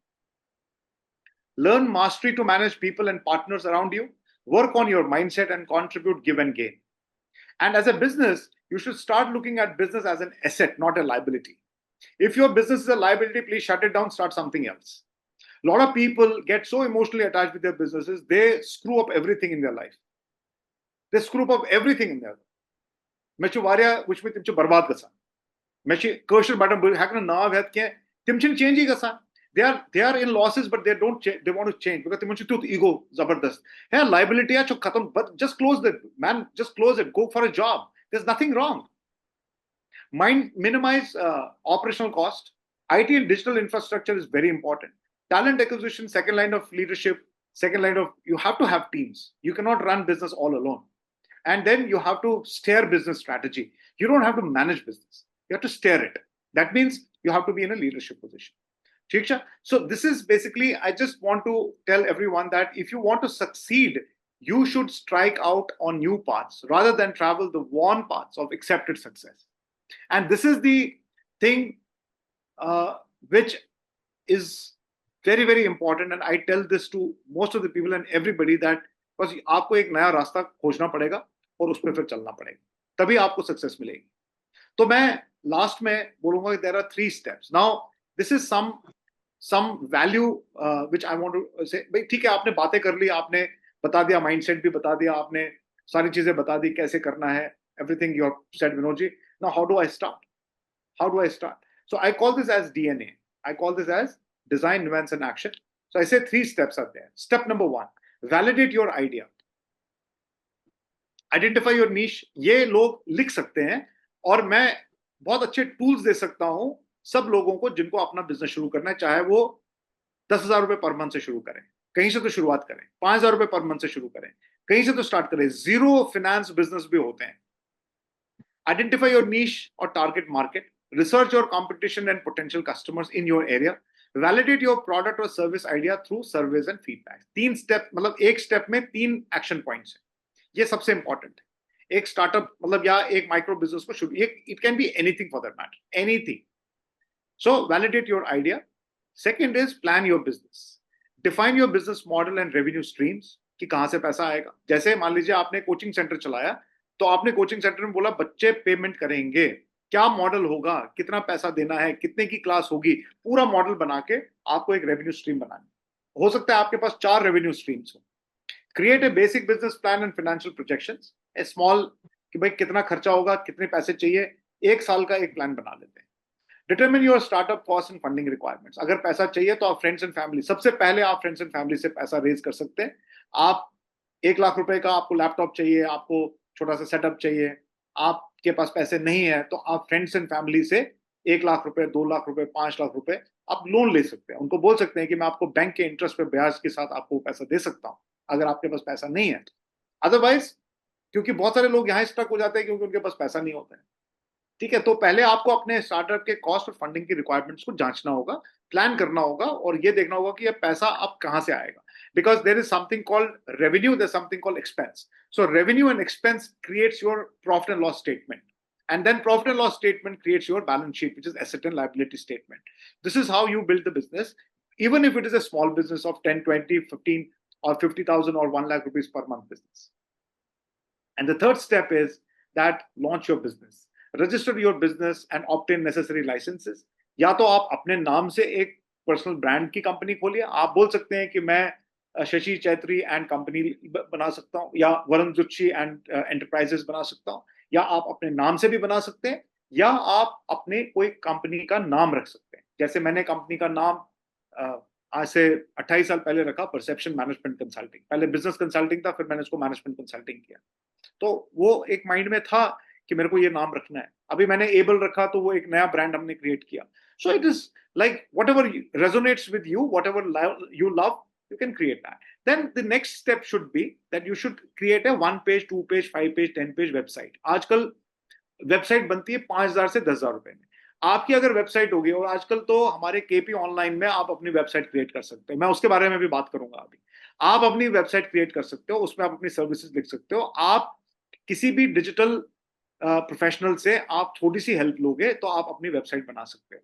Learn mastery to manage people and partners around you. Work on your mindset and contribute, give and gain. And as a business, you should start looking at business as an asset, not a liability. If your business is a liability, please shut it down, start something else. A lot of people get so emotionally attached with their businesses, they screw up everything in their life. They screw up everything in their life. Mechu varia which me timchu barbad gasa. Mechu kosher button hakna nav het ke timchin change gasa. They are in losses, but they don't they want to change because timchu tooth ego zabardast. Hey, liability hai cho khatam, but just close it, man. Just close it. Go for a job. There's nothing wrong. Minimize operational cost. IT and digital infrastructure is very important. Talent acquisition, second line of leadership, second line of, you have to have teams. You cannot run business all alone. And then you have to steer business strategy. You don't have to manage business. You have to steer it. That means you have to be in a leadership position. So this is basically, I just want to tell everyone that if you want to succeed, you should strike out on new paths rather than travel the worn paths of accepted success. And this is the thing which is very, very important. And I tell this to most of the people and everybody that बस आपको एक नया रास्ता खोजना पड़ेगा और उस पर फिर चलना पड़ेगा, तभी आपको सक्सेस मिलेगी. तो मैं लास्ट में बोलूंगा कि there are 3 steps. Now this is some value which I want to say. भाई ठीक है, आपने बातें कर ली, आपने बता दिया, माइंडसेट भी बता दिया, आपने सारी चीजें बता दी कैसे करना है, everything you have said Vinod ji. Now how do I start? So I call this as DNA. I call this as design, nuance, and action. So I say 3 steps are there. Step number 1, validate your idea. Identify your niche. ये लोग लिख सकते हैं और मैं बहुत अच्छे tools दे सकता हूं सब लोगों को जिनको अपना बिजनेस शुरू करना है, चाहे वो 10,000 रुपए पर मंथ से शुरू करें, कहीं से तो शुरुआत करें, 5,000 रुपए पर मंथ से शुरू करें, कहीं से तो स्टार्ट करें, जीरो फाइनेंस बिजनेस भी होते हैं. Identify your niche or target market. Research your competition and potential customers in your area. Validate your product or service idea through surveys and feedback. 3 step, मतलब एक स्टेप में 3 action points हैं. ये सबसे important है. एक स्टार्टअप मतलब या एक माइक्रो बिजनेस को शुरू, it can be anything for that matter, anything. So validate your idea. Second is plan your business. Define your business model and revenue streams कि कहां से पैसा आएगा. जैसे मान लीजिए आपने कोचिंग सेंटर चलाया, तो आपने कोचिंग सेंटर में बोला बच्चे पेमेंट करेंगे, क्या मॉडल होगा, कितना पैसा देना है, कितने की क्लास होगी, पूरा मॉडल बना के आपको एक रेवेन्यू स्ट्रीम बनानी. हो सकता है आपके पास 4 रेवेन्यू स्ट्रीम्स हो. Create a basic business plan and financial projections. A small कि भाई कितना खर्चा होगा, कितने पैसे चाहिए, 1 साल का एक प्लान बना लेते हैं. Determine your startup cost and funding requirements. अगर पैसा चाहिए तो आप फ्रेंड्स एंड फैमिली, सबसे पहले आप फ्रेंड्स एंड फैमिली से पैसा रेज कर सकते हैं. आप 1 लाख रुपए का आपको लैपटॉप चाहिए, आपको छोटा सा सेटअप चाहिए, आपके पास पैसे नहीं है, तो आप फ्रेंड्स एंड फैमिली से 1 लाख रुपए, 2 लाख रुपए, 5 लाख रुपए आप लोन ले सकते हैं. उनको बोल सकते हैं कि मैं आपको बैंक के इंटरेस्ट पे ब्याज के साथ आपको पैसा दे सकता हूं अगर आपके पास पैसा नहीं है. अदरवाइज, क्योंकि बहुत सारे लोग यहाँ स्टक हो जाते हैं क्योंकि उनके पास पैसा नहीं होता है. ठीक है, तो पहले आपको अपने स्टार्टअप के कॉस्ट और फंडिंग की रिक्वायरमेंट्स को जांचना होगा, प्लान करना होगा और ये देखना होगा कि ये पैसा अब कहां से आएगा. Because there is something called revenue, there's something called expense. So revenue and expense creates your profit and loss statement. And then profit and loss statement creates your balance sheet, which is asset and liability statement. This is how you build the business, even if it is a small business of 10, 20, 15 or 50,000 or 1 lakh rupees per month business. And the third step is that launch your business. Register your business and obtain necessary licenses. या तो आप अपने नाम से एक personal brand की company खोलिए. आप बोल सकते हैं कि मैं शशि चैत्री एंड कंपनी बना सकता हूं, या वरुण जुच्ची एंड एंटरप्राइजेस बना सकता हूं, या आप अपने नाम से भी बना सकते हैं, या आप अपने कोई कंपनी का नाम रख सकते हैं. जैसे मैंने कंपनी का नाम आज से 28 साल पहले रखा, परसेप्शन मैनेजमेंट कंसल्टिंग. पहले बिजनेस कंसल्टिंग था, फिर मैंने उसको मैनेजमेंट कंसल्टिंग किया. तो वो एक माइंड में था कि मेरे को ये नाम रखना है. अभी मैंने एबल रखा, तो वो एक नया ब्रांड हमने क्रिएट किया. So it is like whatever resonates with you, whatever you love, you can create that. Then the next step should be that you should create a 1 page, 2 page, 5 page, 10 page website. आजकल website बनती है 5,000 से 10,000 रुपए में. आपकी अगर website होगी, और आजकल तो हमारे केपी ऑनलाइन में आप अपनी वेबसाइट क्रिएट कर सकते हो, मैं उसके बारे में भी बात करूंगा अभी. आप अपनी वेबसाइट क्रिएट कर सकते हो, उसमें आप अपनी सर्विसेज लिख सकते हो. आप किसी भी डिजिटल प्रोफेशनल से आप थोड़ी सी हेल्प लोगे तो आप अपनी वेबसाइट बना सकते हो.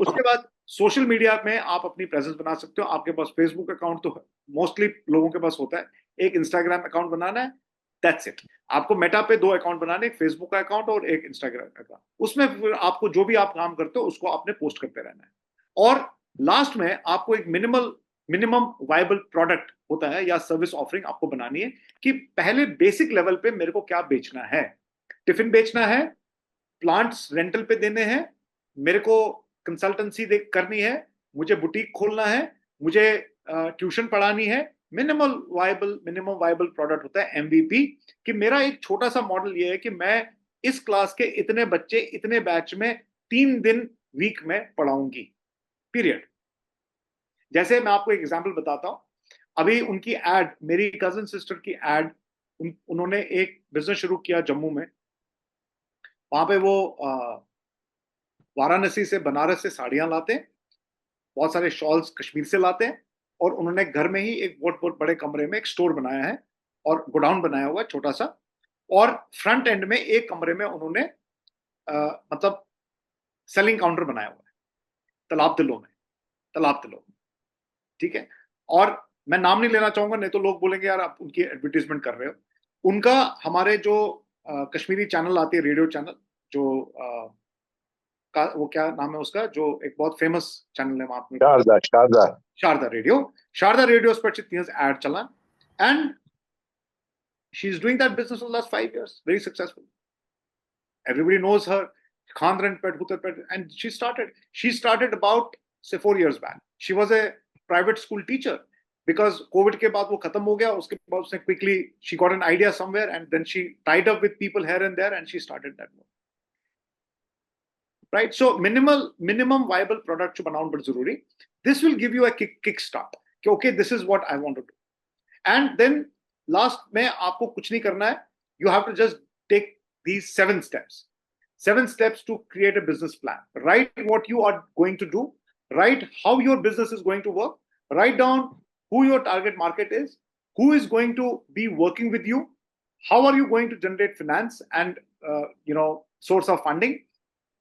उसके बाद सोशल मीडिया में आप अपनी प्रेजेंस बना सकते हो. आपके पास फेसबुक अकाउंट तो मोस्टली लोगों के पास होता है, एक इंस्टाग्राम अकाउंट बनाना है, दैट्स इट. आपको मेटा पे 2 अकाउंट बनाने, एक फेसबुक का अकाउंट और एक इंस्टाग्राम अकाउंट. उसमें फिर आपको जो भी आप काम करते हो उसको आपने पोस्ट करते रहना है. और लास्ट में आपको एक मिनिमम वायबल प्रोडक्ट होता है या सर्विस ऑफरिंग आपको बनानी है कि पहले बेसिक लेवल पे मेरे को क्या बेचना है. टिफिन बेचना है, प्लांट्स रेंटल पे देने हैं, मेरे को कंसल्टेंसी करनी है, मुझे बुटीक खोलना है, मुझे ट्यूशन पढ़ानी है. मिनिमम वायबल प्रोडक्ट होता है MVP. कि मेरा एक छोटा सा मॉडल ये है कि मैं इस क्लास के इतने बच्चे इतने बैच में 3 दिन वीक में पढ़ाऊंगी, पीरियड। जैसे मैं आपको एक एग्जांपल बताता हूं, अभी उनकी एड, मेरी कजन सिस्टर की एड, उन्होंने एक बिजनेस शुरू किया जम्मू में। वहां पे वो वाराणसी से, बनारस से साड़ियां लाते हैं, बहुत सारे शॉल्स कश्मीर से लाते हैं, और उन्होंने घर में ही एक बहुत बहुत बड़े कमरे में एक स्टोर बनाया है और गोडाउन बनाया हुआ है छोटा सा, और फ्रंट एंड में एक कमरे में उन्होंने मतलब सेलिंग काउंटर बनाया हुआ है, तालाब तिलों में, तालाब तिलों में, ठीक है। और मैं नाम नहीं लेना चाहूंगा, नहीं तो लोग बोलेंगे यार आप उनकी एडवर्टीजमेंट कर रहे हो। उनका हमारे जो कश्मीरी चैनल आती है, रेडियो चैनल, जो वो क्या नाम है उसका, जो एक बहुत फेमस चैनल है वहां पे, शारदा शारदा शारदा रेडियो, शारदा रेडियो पर 3 years एड चला, and she is doing that business for last 5 years, very successful, everybody knows her, Khandran Pet, Hutar Pet, and she started about say 4 years back. She was a private school teacher, because COVID के बाद वो खत्म हो गया, उसके बाद उसने quickly she got an idea somewhere and then she tied up with people here and there and she started that work. Right? So minimum viable product जो बनाना बहुत जरूरी. This will give you a kick start. कि okay, this is what I want to do. And then last में आपको कुछ नहीं करना है. You have to just take these 7 steps. 7 steps to create a business plan. Write what you are going to do. Write how your business is going to work. Write down who your target market is, who is going to be working with you, how are you going to generate finance and source of funding,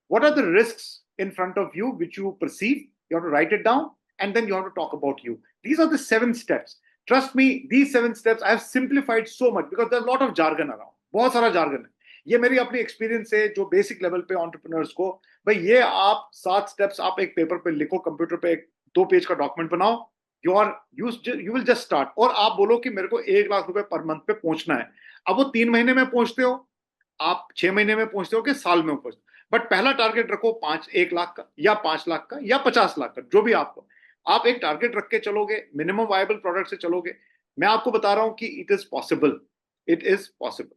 what are the risks in front of you which you perceive. You have to write it down, and then you have to talk about you. These are the 7 steps. Trust me, these 7 steps I have simplified so much because there's a lot of jargon around. बहुत सारा jargon है. ये मेरी अपनी experience से जो basic level पे entrepreneurs को, भाई ये आप 7 स्टेप्स आप एक पेपर पे लिखो, कंप्यूटर पे एक 2 पेज का डॉक्यूमेंट बनाओ, यू विल जस्ट स्टार्ट। और आप बोलो कि मेरे को 1 लाख रुपए पर मंथ पे पहुंचना है। अब वो 3 महीने में पहुंचते हो, आप 6 महीने में पहुंचते हो कि साल में पहुंचते हो, बट पहला टारगेट रखो 1 लाख का या 5 लाख का या 50 लाख का, जो भी आपको, आप एक टारगेट रख के चलोगे, मिनिमम वायबल प्रोडक्ट से चलोगे, मैं आपको बता रहा हूं कि it is possible, it is possible.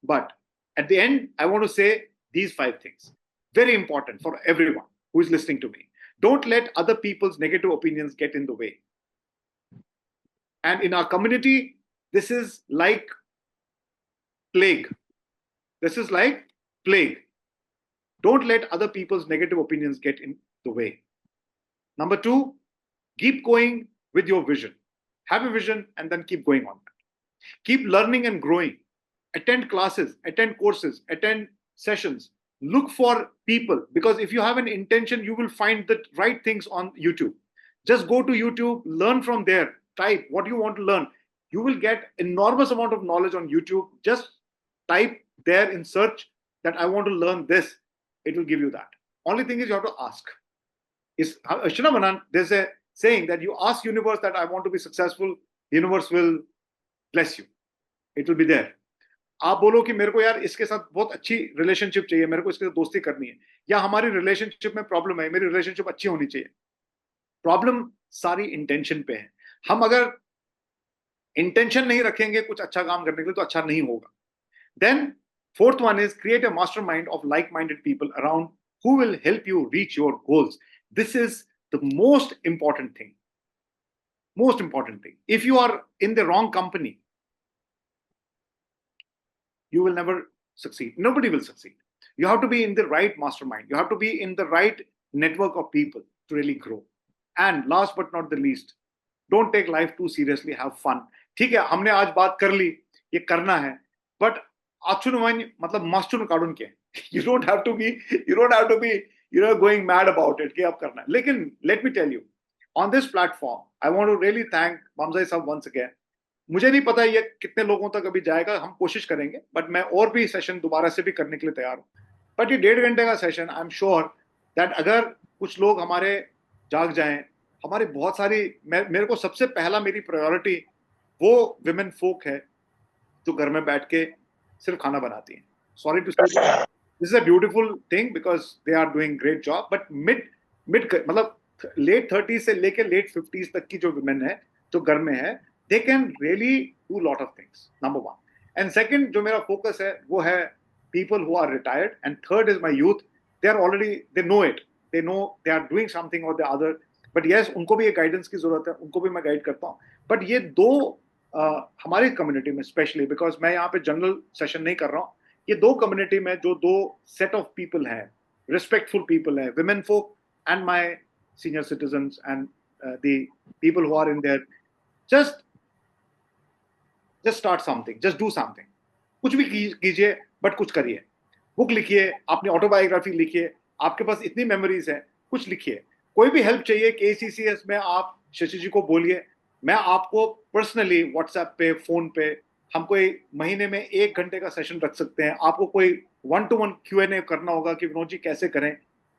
But at the end, I want to say these 5 things, very important for everyone who is listening to me. Don't let other people's negative opinions get in the way. And in our community, this is like plague. This is like plague. Don't let other people's negative opinions get in the way. Number 2, keep going with your vision. Have a vision and then keep going on that. Keep learning and growing. Attend classes, attend courses, attend sessions. Look for people, because if you have an intention, you will find the right things on YouTube. Just go to YouTube, learn from there, type what you want to learn. You will get enormous amount of knowledge on YouTube. Just type there in search that I want to learn this. It will give you that. Only thing is you have to ask. Shina Manan, there's a saying that you ask universe that I want to be successful, the universe will bless you. It will be there. आप बोलो कि मेरे को यार इसके साथ बहुत अच्छी रिलेशनशिप चाहिए, मेरे को इसके साथ दोस्ती करनी है, या हमारी रिलेशनशिप में प्रॉब्लम है, मेरी रिलेशनशिप अच्छी होनी चाहिए। प्रॉब्लम सारी इंटेंशन पे है। हम अगर इंटेंशन नहीं रखेंगे कुछ अच्छा काम करने के लिए तो अच्छा नहीं होगा। Then 4th one is create a mastermind of like-minded people around who will help you reach your goals. This is the most important thing. Most important thing. If you are in the wrong company, you will never succeed. Nobody will succeed. You have to be in the right mastermind. You have to be in the right network of people to really grow. And last but not the least, don't take life too seriously. Have fun. ठीक है, हमने आज बात कर ली, ये करना है, but मतलब मास्टून काढून के, you don't have to be going mad about it कि अब करना है। लेकिन let me tell you, on this platform, I want to really thank Bamzai Sahab once again. मुझे नहीं पता ये कितने लोगों तक अभी जाएगा, हम कोशिश करेंगे, बट मैं और भी सेशन दोबारा से भी करने के लिए तैयार हूँ। बट ये 1.5 घंटे का session, I am sure that अगर कुछ लोग हमारे जाग जाएं, हमारे बहुत सारी, मेरे को सबसे पहला मेरी प्रायोरिटी वो विमेन फोक है जो घर में बैठ के सिर्फ खाना बनाती हैं। Sorry to say, this is a beautiful thing because they are doing great job, but mid मतलब लेट 30s से लेके लेट 50s तक की जो विमेन है जो घर में है, they can really do a lot of things, number 1. And second, जो मेरा focus है वो है people who are retired, and third is my youth. They are already, they know it, they know they are doing something or the other. But yes, उनको भी ये guidance की जरूरत है, उनको भी मैं गाइड करता हूँ. बट ये दो हमारी कम्युनिटी में स्पेशली, बिकॉज मैं यहाँ पे जनरल सेशन नहीं कर रहा हूँ, ये दो कम्युनिटी में जो दो सेट ऑफ पीपल हैं, रिस्पेक्टफुल पीपल है, women folk and my senior citizens and the people who are in there, just start something, just do something. कुछ भी कीजिए, बट कुछ करिए. बुक लिखिए, अपनी ऑटोबायोग्राफी लिखिए, आपके पास इतनी मेमोरीज है, कुछ लिखिए. कोई भी हेल्प चाहिए KCCS में आप शशि जी को बोलिए. मैं आपको पर्सनली व्हाट्सएप पे, फोन पे, हम कोई महीने में 1 घंटे का सेशन रख सकते हैं. आपको कोई 1-to-1 Q&A करना होगा कि विनोद जी कैसे करें.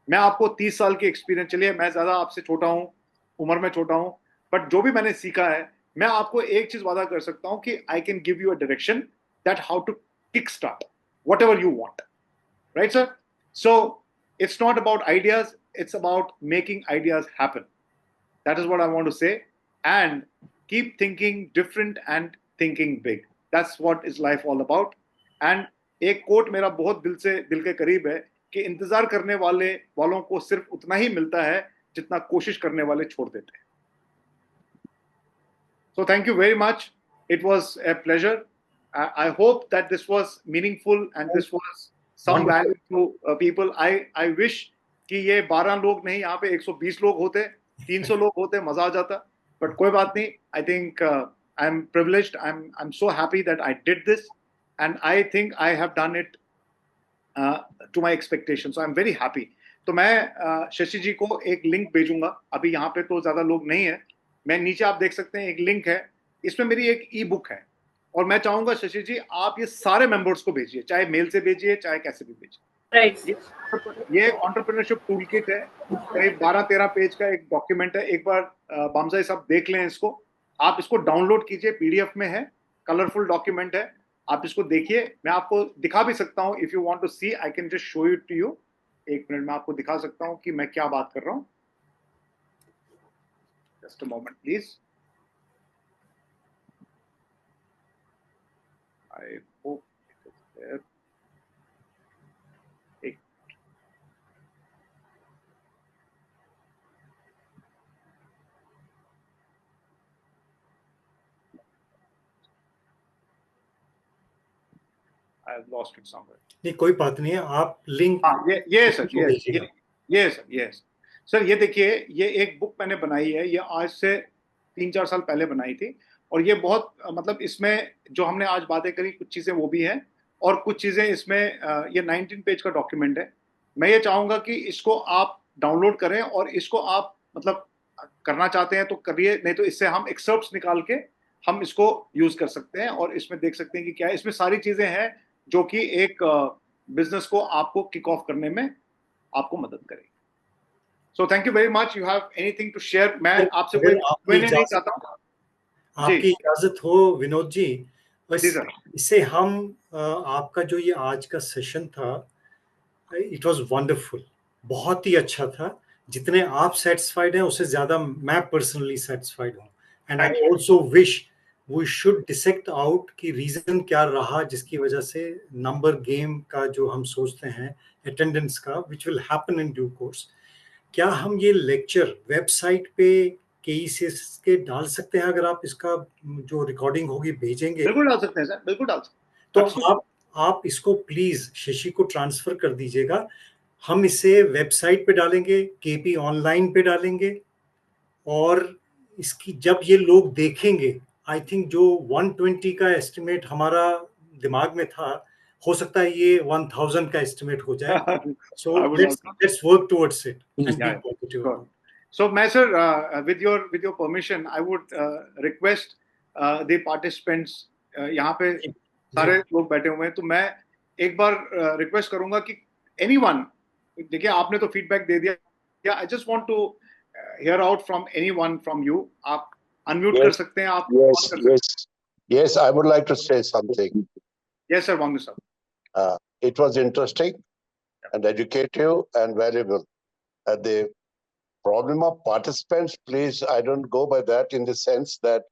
मैं आपको 30 साल की एक्सपीरियंस, चलिए मैं ज्यादा आपसे छोटा हूँ, उम्र में छोटा हूँ, बट जो भी मैंने सीखा है, मैं आपको एक चीज वादा कर सकता हूँ कि I can give you a direction that how to kick start whatever you want. Right, sir? So it's not about ideas, it's about making ideas happen. That is what I want to say. And keep thinking different and thinking big. That's what is life all about. And एक coat मेरा बहुत दिल के करीब है कि इंतजार करने वालों को सिर्फ उतना ही मिलता है जितना कोशिश करने वाले छोड़ देते हैं. So thank you very much. It was a pleasure. I hope that this was meaningful and this was some value to people. I wish कि ये 12 लोग नहीं, यहाँ पे 120 लोग होते, 300 लोग होते, मजा आ जाता. But कोई बात नहीं. I think I'm privileged. I'm so happy that I did this, and I think I have done it to my expectations. So I'm very happy. तो मैं शशि जी को एक लिंक भेजूंगा. अभी यहाँ पे तो ज्यादा लोग नहीं है. मैं नीचे आप देख सकते हैं एक लिंक है, इसमें मेरी एक ई-बुक है, और मैं चाहूंगा शशि जी आप ये सारे मेंबर्स को भेजिए, चाहे मेल से भेजिए, चाहे कैसे भी भेजिए. ये एंटरप्रेन्योरशिप टूल किट है, करीब 12-13 पेज का एक डॉक्यूमेंट है. एक बार बामजाई साहब देख लें इसको. आप इसको डाउनलोड कीजिए, PDF में है, कलरफुल डॉक्यूमेंट है. आप इसको देखिए. मैं आपको दिखा भी सकता हूँ. If you want to see, I can just show it to you. 1 minute में आपको दिखा सकता हूँ कि मैं क्या बात कर रहा हूँ. Just a moment, please. I hope it is there. I have lost it somewhere. नहीं, कोई बात नहीं है. आप लिंक, ये सर, ये सर, ये देखिए, ये एक बुक मैंने बनाई है. ये आज से 3-4 साल पहले बनाई थी, और ये बहुत मतलब इसमें जो हमने आज बातें करी, कुछ चीजें वो भी हैं, और कुछ चीजें इसमें ये 19 पेज का डॉक्यूमेंट है. मैं ये चाहूंगा कि इसको आप डाउनलोड करें, और इसको आप मतलब करना चाहते हैं तो करिए, नहीं तो इससे हम एक्सर्प्ट्स निकाल के हम इसको यूज कर सकते हैं, और इसमें देख सकते हैं कि क्या है. इसमें सारी चीजें हैं जो कि एक बिजनेस को आपको किक ऑफ करने में आपको मदद करेगी. So thank you very much. You have anything to share? मैं आपसे कोई Q&A नहीं चाहता हूँ. आपकी इजाजत हो विनोद जी, बस इससे हम आपका जो ये आज का सेशन था, इट वाज वंडरफुल, बहुत ही अच्छा था. जितने आप सेटिस्फाइड हैं उससे ज्यादा मैं पर्सनली सेटिस्फाइड हूँ. And I also wish we should dissect out कि रीजन क्या रहा जिसकी वजह से नंबर गेम का जो हम सोचते हैं, अटेंडेंस का, which will happen in due course. क्या हम ये लेक्चर वेबसाइट पे KCCS के डाल सकते हैं? अगर आप इसका जो रिकॉर्डिंग होगी भेजेंगे. बिल्कुल डाल सकते हैं सर, बिल्कुल डाल सकते हैं. तो आप इसको प्लीज शशि को ट्रांसफर कर दीजिएगा. हम इसे वेबसाइट पे डालेंगे, KP ऑनलाइन पे डालेंगे, और इसकी जब ये लोग देखेंगे, आई थिंक जो 120 का एस्टिमेट हमारा दिमाग में था, हो सकता है ये 1000 का एस्टिमेट हो जाए. So let's work towards it and be positive. So मैं sir, with your permission, I would request the participants, यहाँ पे सारे लोग बैठे हुए हैं, तो मैं एक बार रिक्वेस्ट करूंगा कि anyone, देखिए आपने तो फीडबैक दे दिया, I just want to hear out from anyone from you. आप अनम्यूट कर सकते हैं. आप yes, I would like to say something. Yes sir, Vangu sir. It was interesting and educative and valuable. The problem of participants, please, I don't go by that in the sense that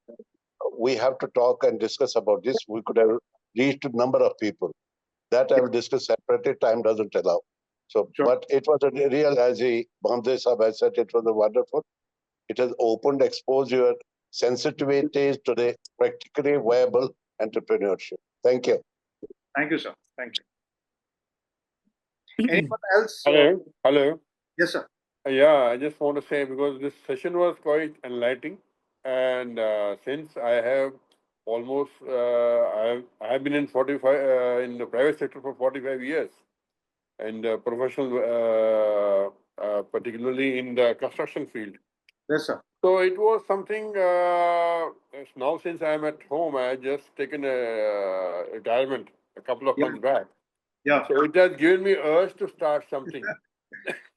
we have to talk and discuss about this. We could have reached a number of people. That I will discuss separately. Time doesn't allow. So, Sure. but it was a real, as Bhamdey Sahab has said, it was a wonderful. It has opened, exposed your sensitivities to the practically viable entrepreneurship. Thank you. Thank you, sir. Thank you. Anyone else? Hello. Hello. Yes, sir. Yeah, I just want to say, because this session was quite enlightening, and since I have almost I have been in 45 in the private sector for 45 years, and professional, particularly in the construction field. Yes, sir. So it was something. Now, since I am at home, I had just taken a retirement a couple of Yeah. months back. Yeah. So it has given me urge to start something.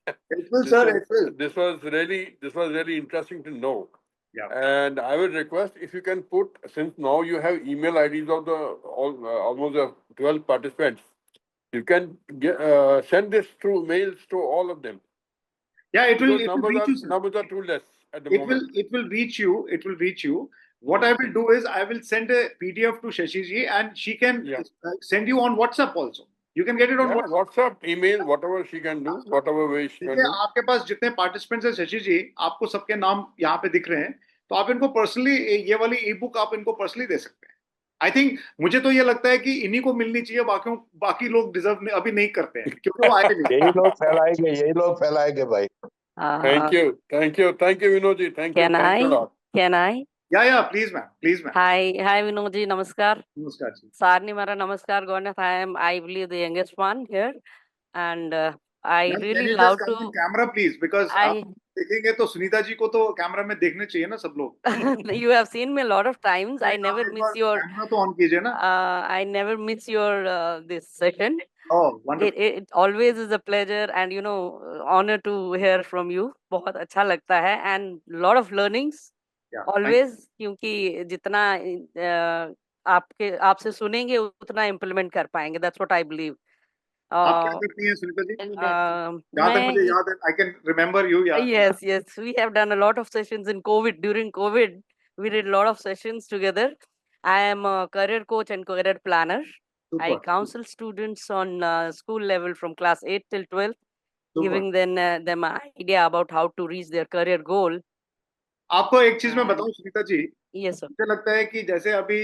It will, sir. It will. This was really interesting to know. Yeah. And I would request if you can put, since now you have email IDs of the almost 12 participants, you can send this through mails to all of them. Yeah, it will. Because It will reach you, sir. numbers are too less at the It moment. will. It will reach you. It will reach you. What I will do is I will send a PDF to Shashi ji, and she can send you on WhatsApp also. You can get it on Yeah, WhatsApp. WhatsApp, email, whatever she can do, whatever way she can देखिए, do. आपके पास जितने participants हैं शशि जी, आपको सबके नाम यहाँ पे दिख रहे हैं, तो आप इनको पर्सनली ये वाली ई बुक आप इनको पर्सनली दे सकते हैं. आई थिंक मुझे तो ये लगता है कि इन्हीं को मिलनी चाहिए, बाकी लोग डिजर्व अभी नहीं करते हैं क्योंकि वो आए नहीं. यही लोग फैलाएंगे भाई. Thank you, Vinod ji. Thank you. Thanks a lot. Can I? Yeah, please, ma'am. Hi, Vinod ji. Namaskar. Namaskar ji. Sarni mara namaskar. Governor, I believe the youngest one here, and I Ma'am, really can you love just come to. in camera, please, because आप देखेंगे तो सुनीता जी को तो camera में देखने चाहिए ना सब लोग. You have seen me a lot of times. I never miss your. Camera तो ऑन कीजिए ना. I never miss your this session. Oh, wonderful. It always is a pleasure and honor to hear from you. बहुत अच्छा लगता है and lot of learnings. Yeah, Always, क्योंकि जितना आपसे सुनेंगे उतना implement कर पाएंगे. That's what I believe. आप क्या करती हैं सुनीता जी? जहाँ तक मुझे याद है, I can remember you. Yes. We have done a lot of sessions in COVID. During COVID, we did a lot of sessions together. I am a career coach and career planner. Super. I counsel students on school level from class 8 till 12, Super. giving them an idea about how to reach their career goal. आपको एक चीज मैं बताऊं Sunita ji. Yes, sir. मुझे लगता है कि जैसे अभी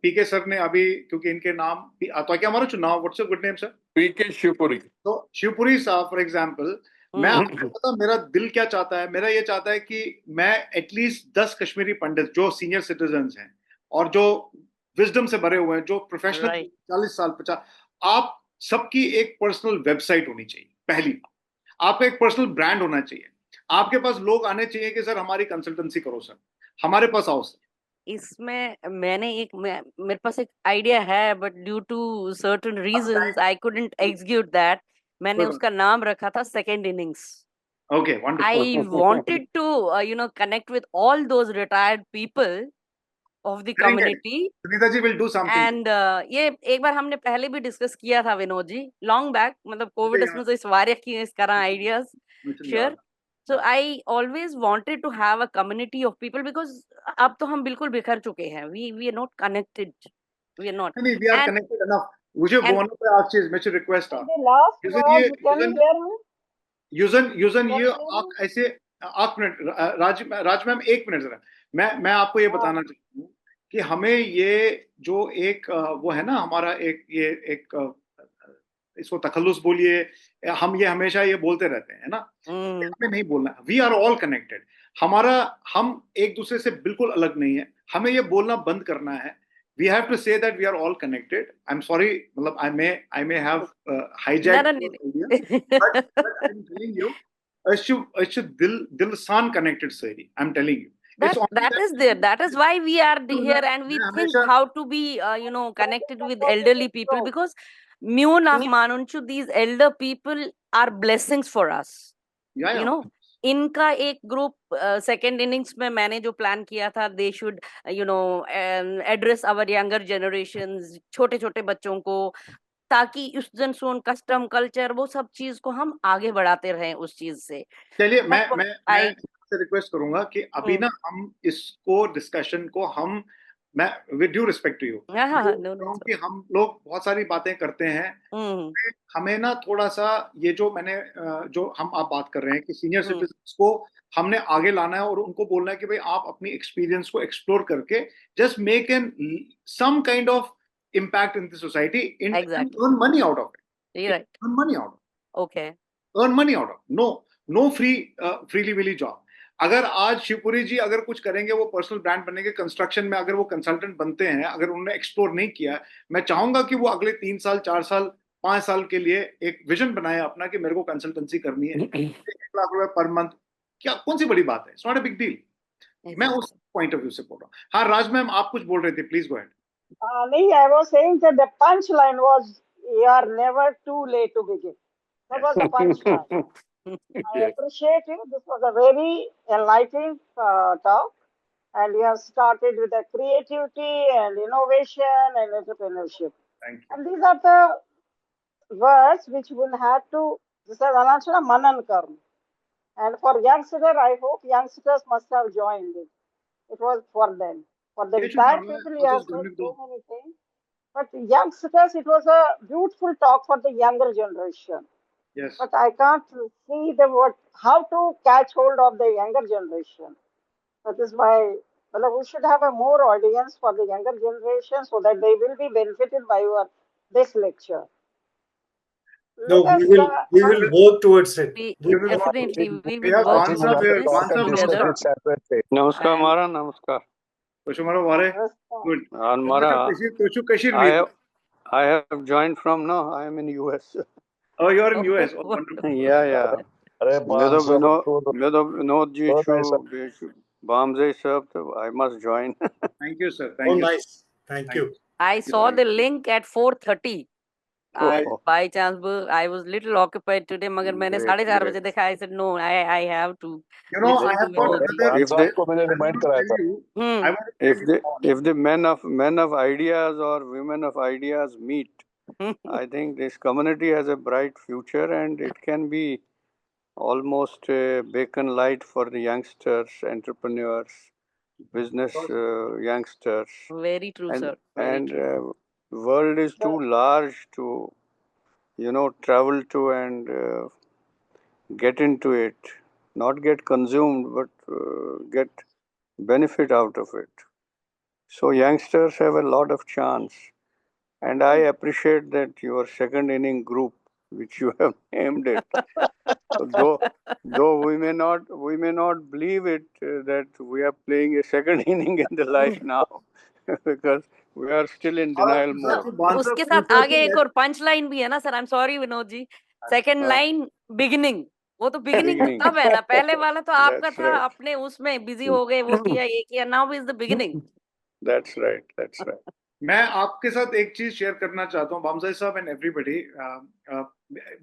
पीके सर ने अभी, क्योंकि इनके नाम तो क्या हमारा चुनाव, what's your good name sir? PK Shivpuri. तो शिवपुरी साहब फॉर एग्जांपल, मैं आपको पता मेरा दिल क्या चाहता है. मेरा ये चाहता है कि मैं एटलीस्ट 10 कश्मीरी पंडित जो सीनियर सिटीजन्स हैं और जो विजडम से भरे हुए हैं, जो प्रोफेशनल 40 साल 50, आप सबकी एक पर्सनल वेबसाइट होनी चाहिए. पहली, आपका एक पर्सनल ब्रांड होना चाहिए. आपके पास लोग आने चाहिए कि सर हमारी कंसल्टेंसी करो, सर हमारे पास आओ सर. इसमें मेरे पास एक आइडिया है, but due to certain reasons I couldn't execute that. मैंने उसका नाम रखा था second innings. Okay, wonderful. I wanted to connect with all those retired people of the community. Sunita ji will do something. And ये एक बार हमने पहले भी डिस्कस किया था विनोद जी, long back, मतलब कोविड में तो इस वारिया की इस तरह ideas share. So I always wanted to have a community of people because अब तो हम बिल्कुल बिखर चुके हैं. We are not connected. We are not. नहीं, we are connected enough. मुझे वो ना पे एक चीज मैं रिक्वेस्ट आ. यूजन ये आप ऐसे 8 मिनट राज मैम 1 मिनट जरा. मैं आपको ये बताना चाहता हूँ कि हमें ये जो एक वो है ना हमारा एक इसको तखल्लुस बोलिए, हम ये हमेशा ये बोलते रहते हैं ना, हमें नहीं बोलना. We are all connected. हम एक दूसरे से बिल्कुल अलग नहीं है. हमें ये बोलना बंद करना है. We have to say that we are all connected. I'm sorry, I may have hijacked the idea, but I'm telling you, it's Dilsan connected, Sahiri. I'm telling you. That is there. That is why we are here, and we think how to be, connected with elderly people, because these elder people are blessings for us. Yeah. इनका एक group second innings में मैंने जो plan किया था, they should address our younger generations, छोटे छोटे बच्चों को, ताकि उस जन सोन कस्टम कल्चर वो सब चीज को हम आगे बढ़ाते रहें उस चीज से. चलिए मैं रिक्वेस्ट करूंगा कि अभी ना हम इसको डिस्कशन को हम मैं with due respect to you no, कि हम लोग बहुत सारी बातें करते हैं, हमें ना थोड़ा सा ये जो आप बात कर रहे हैं कि सीनियर सिटीजन्स को हमने आगे लाना है और उनको बोलना है कि भाई आप अपनी एक्सपीरियंस को एक्सप्लोर करके just make an some kind of impact in the society and earn money out of it. Right. Earn money out of it. Okay. Earn money out of it. No freely willy job. अगर आज शिवपुरी जी अगर कुछ करेंगे, वो personal brand बनेंगे construction में, अगर वो कंसल्टेंट बनते हैं, अगर उन्होंने एक्सप्लोर नहीं किया, मैं चाहूंगा कि वो अगले 3 साल 4 साल 5 साल के लिए एक विजन बनाए अपना कि मेरे को कंसल्टेंसी करनी है, 1 लाख रुपए पर मंथ, क्या कौन सी बड़ी बात है? It's not a big deal. मैं उस पॉइंट ऑफ व्यू से बोल रहा हूँ. हाँ राज मैम, आप कुछ बोल रहे थे, please go ahead. I was saying that the punchline was, "You are never too late to begin." That was the punchline. I appreciate you. This was a very enlightening talk, and you have started with the creativity and innovation and entrepreneurship. Thank you. And these are the words which will have to, this is Ananchana Manan Karm. And for youngsters, I hope youngsters must have joined it. It was for them. For the retired people, you have said so many things. But youngsters, it was a beautiful talk for the younger generation. Yes. But I can't see how to catch hold of the younger generation. That is why we should have a more audience for the younger generation so that they will be benefited by this lecture. No, we will work towards it. Definitely, we will work towards it. Namaskar, Mara. Namaskar. Good. Mara, I have joined from now. I am in US. Oh, you are in US. Oh, wonderful. Yeah. Vinod ji, Bamze sir, I must join. Thank you, sir. Thank you. Nice. Thank you. I saw the link at 4:30. By chance, I was little occupied today. मगर मैंने 4:30 बजे देखा. I said no, I have to. You know, I have got if the men of ideas or women of ideas meet, I think this community has a bright future, and it can be almost a beacon light for the youngsters, entrepreneurs, business youngsters. Very true, sir. And world is too large to, travel to and get into it, not get consumed, but get benefit out of it. So youngsters have a lot of chance, and I appreciate that your second inning group, which you have named it. Though we may not believe it that we are playing a second inning in the life now, because we are still in denial mode. उसके साथ आगे एक और punch line भी है ना sir. I'm sorry Vinod ji. Second line beginning. वो तो beginning तब है ना. पहले वाला तो आपका था, अपने उसमें बिजी हो गए, वो किया ये किया. Now is the beginning. That's right. मैं आपके साथ एक चीज शेयर करना चाहता हूँ, बामजाई साहब एंड एवरीबडी.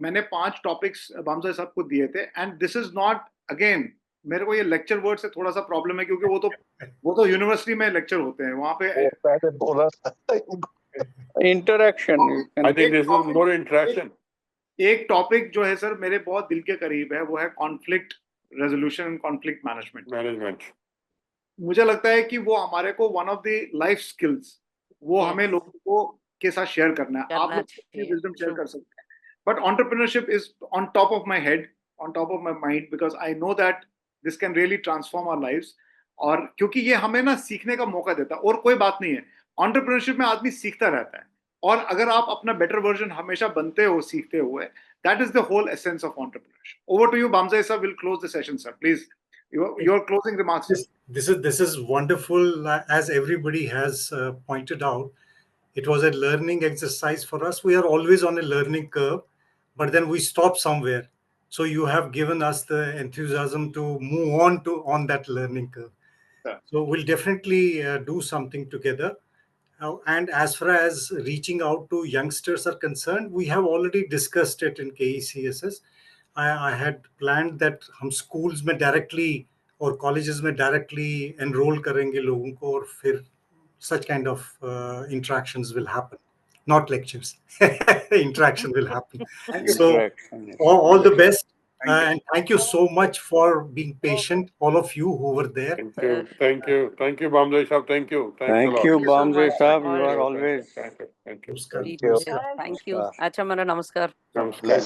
मैंने 5 टॉपिक्स बामजाई साहब को दिए थे, and this is not, again मेरे को ये लेक्चर वर्ड से थोड़ा सा प्रॉब्लम है, क्योंकि वो तो यूनिवर्सिटी में लेक्चर होते हैं, वहाँ पे interaction. I think this is more interaction. एक टॉपिक जो है सर मेरे बहुत दिल के करीब है, वो है conflict resolution and conflict management. मुझे लगता है कि वो हमारे को one of the life skills, वो हमें लोगों को के साथ शेयर करना है. आप लोग अपनी विजडम शेयर कर सकते हैं, but entrepreneurship is on top of my head, on top of my mind, because I know that this can really transform our lives. और क्योंकि ये हमें ना सीखने का मौका देता है, और कोई बात नहीं है, एंटरप्रेन्योरशिप में आदमी सीखता रहता है, और अगर आप अपना बेटर वर्जन हमेशा बनते हो सीखते हुए, that is the whole essence of entrepreneurship. Over to you Bamzai sir, will close the session, sir. Please, your closing remarks. This is wonderful. As everybody has pointed out, it was a learning exercise for us. We are always on a learning curve, but then we stop somewhere. So you have given us the enthusiasm to move on that learning curve. Yeah. So we'll definitely do something together. And as far as reaching out to youngsters are concerned, we have already discussed it in KECSS. I had planned that हम schools में directly और colleges में directly enroll करेंगे लोगों को, और फिर such kind of interactions will happen, not lectures. Interaction will happen. So all the best. And thank you so much for being patient, all of you who were there. Thank you, Bamjai Sahab. Thank you. Thanks a Thank lot. you, Thank you so Bamjai much. Saab. You All are always Thank you. Namaskar. be you. there. Thank you. Acha, Mara, namaskar. Namaskar. Bless